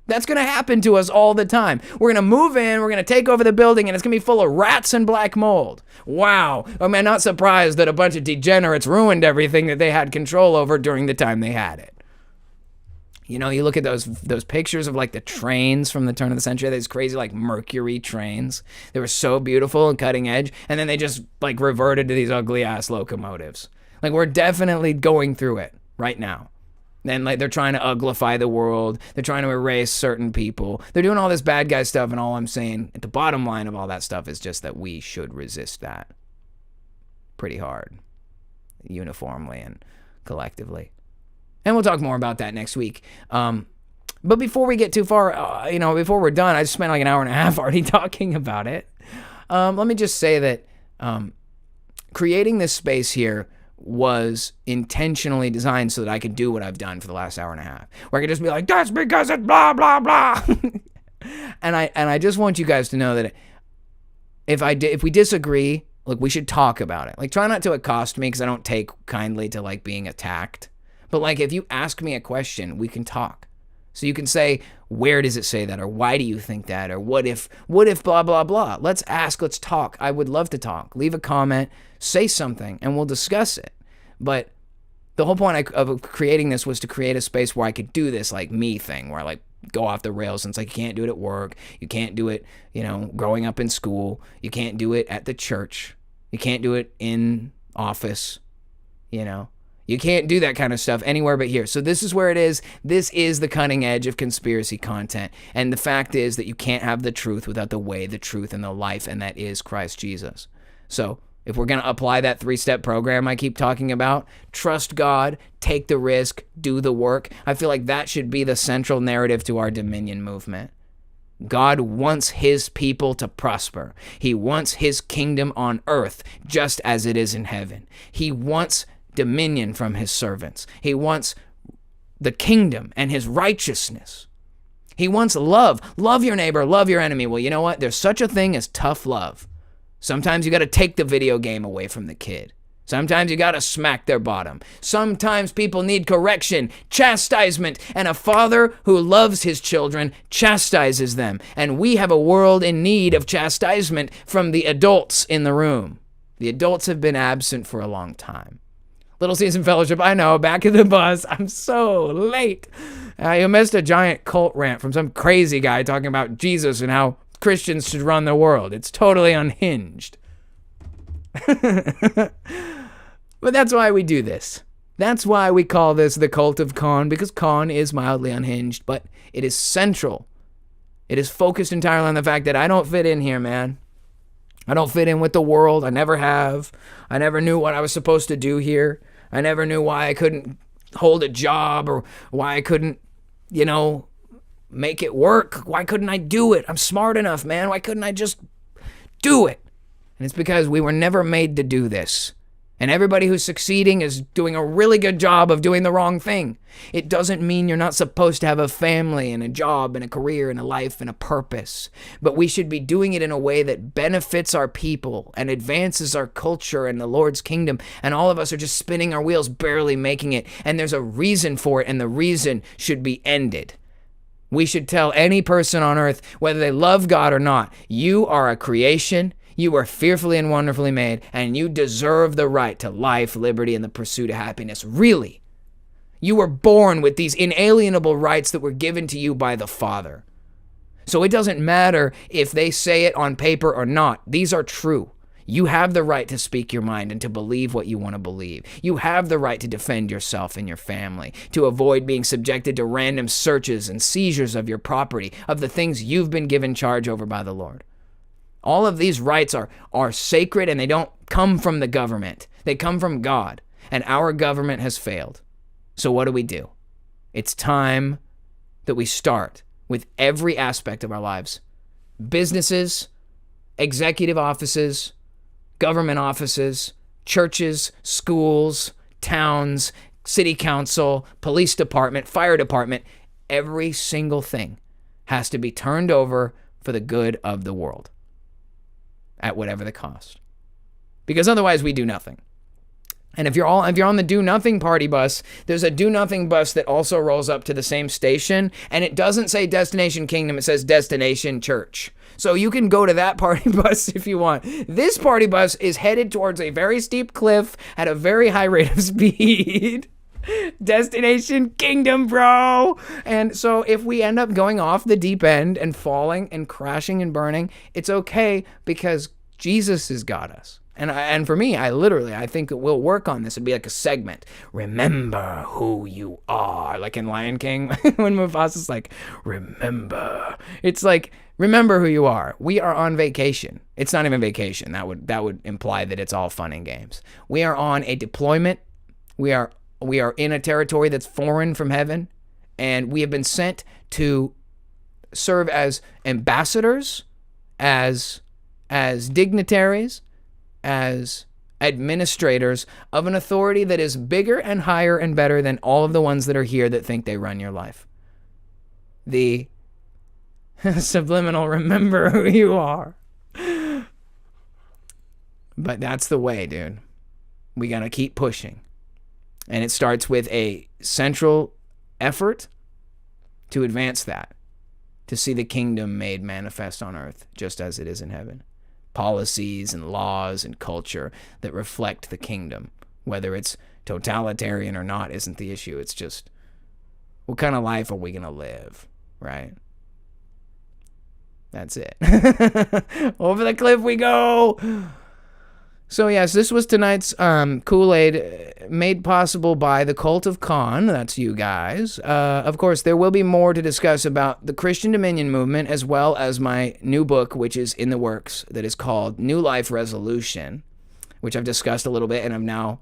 That's going to happen to us all the time. We're going to move in, we're going to take over the building, and it's going to be full of rats and black mold. Wow. I'm not surprised that a bunch of degenerates ruined everything that they had control over during the time they had it. You know, you look at those pictures of like the trains from the turn of the century, these crazy like Mercury trains. They were so beautiful and cutting edge, and then they just like reverted to these ugly ass locomotives. Like, we're definitely going through it right now. And like, they're trying to uglify the world. They're trying to erase certain people. They're doing all this bad guy stuff, and all I'm saying at the bottom line of all that stuff is just that we should resist that pretty hard, uniformly and collectively. And we'll talk more about that next week. But before we get too far, before we're done, I just spent like an hour and a half already talking about it. Let me just say that creating this space here was intentionally designed so that I could do what I've done for the last hour and a half, where I could just be like, that's because it's blah, blah, blah. and I just want you guys to know that if we disagree, like, we should talk about it. Like, try not to accost me, because I don't take kindly to like being attacked. But like, if you ask me a question, we can talk. So you can say, where does it say that? Or why do you think that? Or what if blah, blah, blah. Let's ask, let's talk. I would love to talk. Leave a comment, say something, and we'll discuss it. But the whole point of creating this was to create a space where I could do this like me thing, where I like go off the rails, and it's like, you can't do it at work. You can't do it, growing up in school. You can't do it at the church. You can't do it in office, You can't do that kind of stuff anywhere but here. So this is where it is. This is the cutting edge of conspiracy content. And the fact is that you can't have the truth without the way, the truth, and the life, and that is Christ Jesus. So if we're going to apply that 3-step program I keep talking about, trust God, take the risk, do the work, I feel like that should be the central narrative to our dominion movement. God wants his people to prosper. He wants his kingdom on earth just as it is in heaven. He wants dominion from his servants. He wants the kingdom and his righteousness. He wants love. Love your neighbor, love your enemy. Well, you know what? There's such a thing as tough love. Sometimes you got to take the video game away from the kid. Sometimes you got to smack their bottom. Sometimes people need correction, chastisement, and a father who loves his children chastises them. And we have a world in need of chastisement from the adults in the room. The adults have been absent for a long time. Little Season Fellowship, I know, back in the bus. I'm so late. You missed a giant cult rant from some crazy guy talking about Jesus and how Christians should run the world. It's totally unhinged. But that's why we do this. That's why we call this the cult of Khan, because Khan is mildly unhinged, but it is central. It is focused entirely on the fact that I don't fit in here, man. I don't fit in with the world. I never have. I never knew what I was supposed to do here. I never knew why I couldn't hold a job, or why I couldn't, make it work. Why couldn't I do it? I'm smart enough, man. Why couldn't I just do it? And it's because we were never made to do this. And everybody who's succeeding is doing a really good job of doing the wrong thing. It doesn't mean you're not supposed to have a family and a job and a career and a life and a purpose. But we should be doing it in a way that benefits our people and advances our culture and the Lord's kingdom. And all of us are just spinning our wheels, barely making it. And there's a reason for it, and the reason should be ended. We should tell any person on earth, whether they love God or not, you are a creation. You were fearfully and wonderfully made, and you deserve the right to life, liberty, and the pursuit of happiness. Really. You were born with these inalienable rights that were given to you by the Father. So it doesn't matter if they say it on paper or not. These are true. You have the right to speak your mind and to believe what you want to believe. You have the right to defend yourself and your family, to avoid being subjected to random searches and seizures of your property, of the things you've been given charge over by the Lord. All of these rights are sacred, and they don't come from the government. They come from God, and our government has failed. So what do? It's time that we start with every aspect of our lives. Businesses, executive offices, government offices, churches, schools, towns, city council, police department, fire department. Every single thing has to be turned over for the good of the world, at whatever the cost. Because otherwise we do nothing. And if you're on the do nothing party bus, there's a do nothing bus that also rolls up to the same station, and it doesn't say Destination Kingdom, it says Destination Church. So you can go to that party bus if you want. This party bus is headed towards a very steep cliff at a very high rate of speed. Destination Kingdom, bro. And so if we end up going off the deep end and falling and crashing and burning, it's okay, because Jesus has got us. And for me, I think that we'll work on this. It'd be like a segment. Remember who you are. Like in Lion King, when Mufasa's like, remember. It's like, remember who you are. We are on vacation. It's not even vacation. That would imply that it's all fun and games. We are on a deployment. We are in a territory that's foreign from heaven, and we have been sent to serve as ambassadors, as dignitaries, as administrators of an authority that is bigger and higher and better than all of the ones that are here that think they run your life. The subliminal, remember who you are. But that's the way, dude. We gotta keep pushing. And it starts with a central effort to advance that, to see the kingdom made manifest on earth just as it is in heaven. Policies and laws and culture that reflect the kingdom, whether it's totalitarian or not, isn't the issue. It's just, what kind of life are we going to live, right? That's it. Over the cliff we go. So yes, this was tonight's Koolaid, made possible by the Cult of Khan. That's you guys. Of course, there will be more to discuss about the Christian Dominion movement, as well as my new book, which is in the works, that is called New Life Resolution, which I've discussed a little bit, and I've now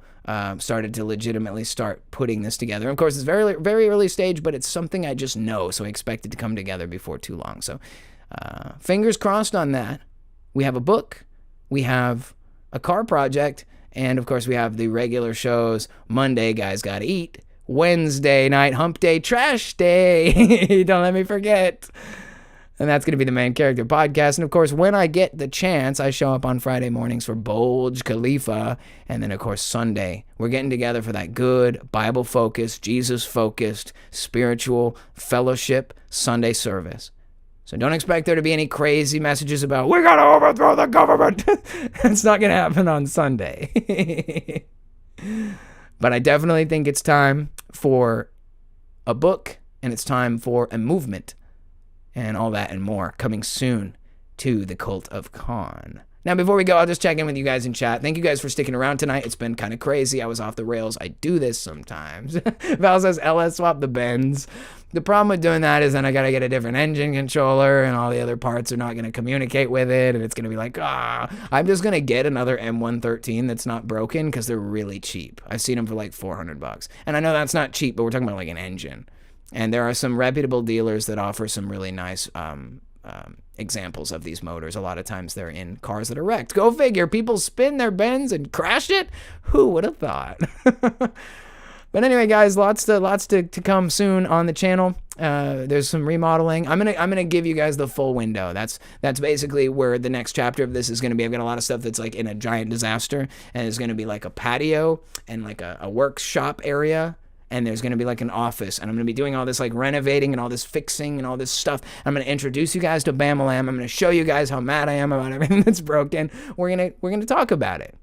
started to legitimately start putting this together. And of course, it's very, very early stage, but it's something I just know, so I expect it to come together before too long. So fingers crossed on that. We have a book. We have a car project, and of course we have the regular shows. Monday, Guys Gotta Eat. Wednesday night, Hump Day, Trash Day. Don't let me forget. And that's going to be the Main Character Podcast. And of course, when I get the chance, I show up on Friday mornings for Bulge Khalifa. And then of course, Sunday, we're getting together for that good, Bible-focused, Jesus-focused, spiritual fellowship Sunday service. So don't expect there to be any crazy messages about, we gotta overthrow the government. It's not gonna happen on Sunday. But I definitely think it's time for a book, and it's time for a movement, and all that and more coming soon to the Cult of Khan. Now, before we go, I'll just check in with you guys in chat. Thank you guys for sticking around tonight. It's been kind of crazy. I was off the rails. I do this sometimes. Val says, LS swap the bends. The problem with doing that is then I got to get a different engine controller, and all the other parts are not going to communicate with it, and it's going to be like, I'm just going to get another M113 that's not broken, because they're really cheap. I've seen them for like $400. And I know that's not cheap, but we're talking about like an engine. And there are some reputable dealers that offer some really nice examples of these motors. A lot of times they're in cars that are wrecked. Go figure. People spin their Benz and crash it. Who would have thought? But anyway, guys, lots to come soon on the channel. There's some remodeling. I'm gonna give you guys the full window. That's basically where the next chapter of this is gonna be. I've got a lot of stuff that's like in a giant disaster, and it's gonna be like a patio and like a workshop area. And there's going to be like an office, and I'm going to be doing all this like renovating and all this fixing and all this stuff. I'm going to introduce you guys to Bamalam. I'm going to show you guys how mad I am about everything that's broken. We're going to talk about it.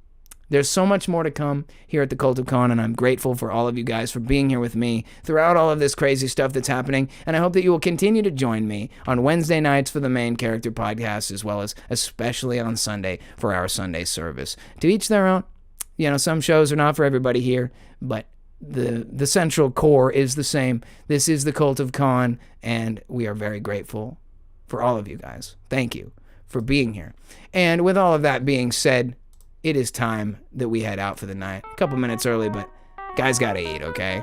There's so much more to come here at the Cult of Con, and I'm grateful for all of you guys for being here with me throughout all of this crazy stuff that's happening. And I hope that you will continue to join me on Wednesday nights for the Main Character podcast, as well as especially on Sunday for our Sunday service. To each their own. You know, some shows are not for everybody here, but the central core is the same. This is the Cult of Con, and we are very grateful for all of you guys. Thank you for being here. And with all of that being said, it is time that we head out for the night. A couple minutes early, but guys gotta eat, okay?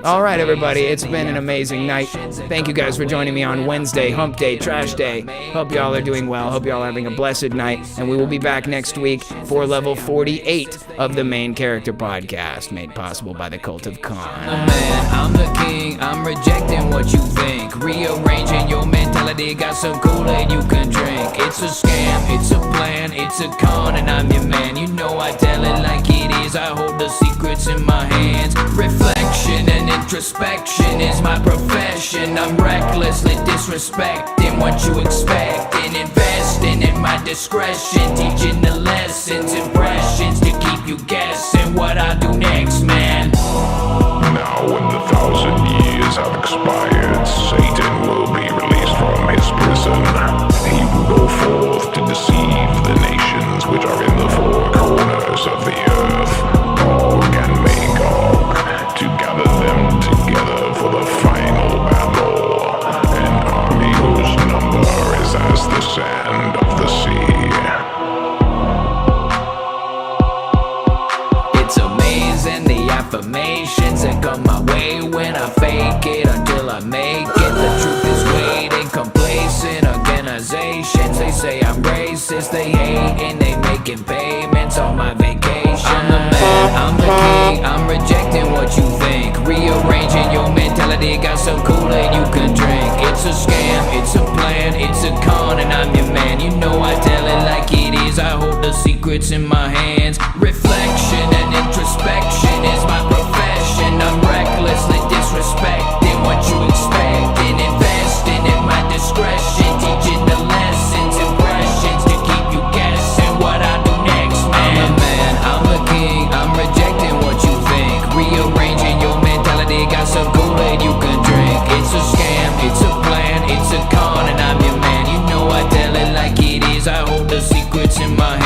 All right, everybody, it's been an amazing night. Thank you guys for joining me on Wednesday, Hump Day, Trash Day. Hope y'all are doing well. Hope y'all are having a blessed night. And we will be back next week for level 48 of the Main Character podcast, made possible by the Cult of Con. Man, I'm the king, I'm rejecting what you think. Rearranging your mentality, got some Koolaid you can drink. It's a scam, it's a plan, it's a con, and I'm your man. You know I tell it like it is, I hold the secrets in my hands. Reflection and introspection is my profession. I'm recklessly disrespecting what you expect and investing in my discretion, teaching the lessons, impressions to keep you guessing what I do next, man. Now when the 1,000 years have expired, Satan will be released from his prison. He will go forth to deceive the nations which are in the four corners of the earth, Gog and Magog, to gather them together for the final battle, an army whose number is as the sand of the sea. It's amazing the affirmations that come my way when I fake it until I make it. The truth is waiting, complacent organizations. They say I'm racist, they hate and they making payments on my vacation. I'm the man, I'm the king, I'm rejecting what you think. Rearranging your mentality, got some Koolaid you can drink. It's a scam, it's a plan, it's a con, and I'm your man. You know I tell it like it is, I hold the secrets in my hands. Reflection and introspection is my profession. I'm recklessly disrespecting what you expect and investing in my discretion, teaching the lessons, impressions to keep you guessing what I do next, man. I'm the man, I'm the king, I'm rejecting what you think. Rearranging your mentality, got some Koolaid you can drink. It's a scam, it's a plan, it's a con, and I'm your man. You know I tell it like it is, I hold the secrets in my hands.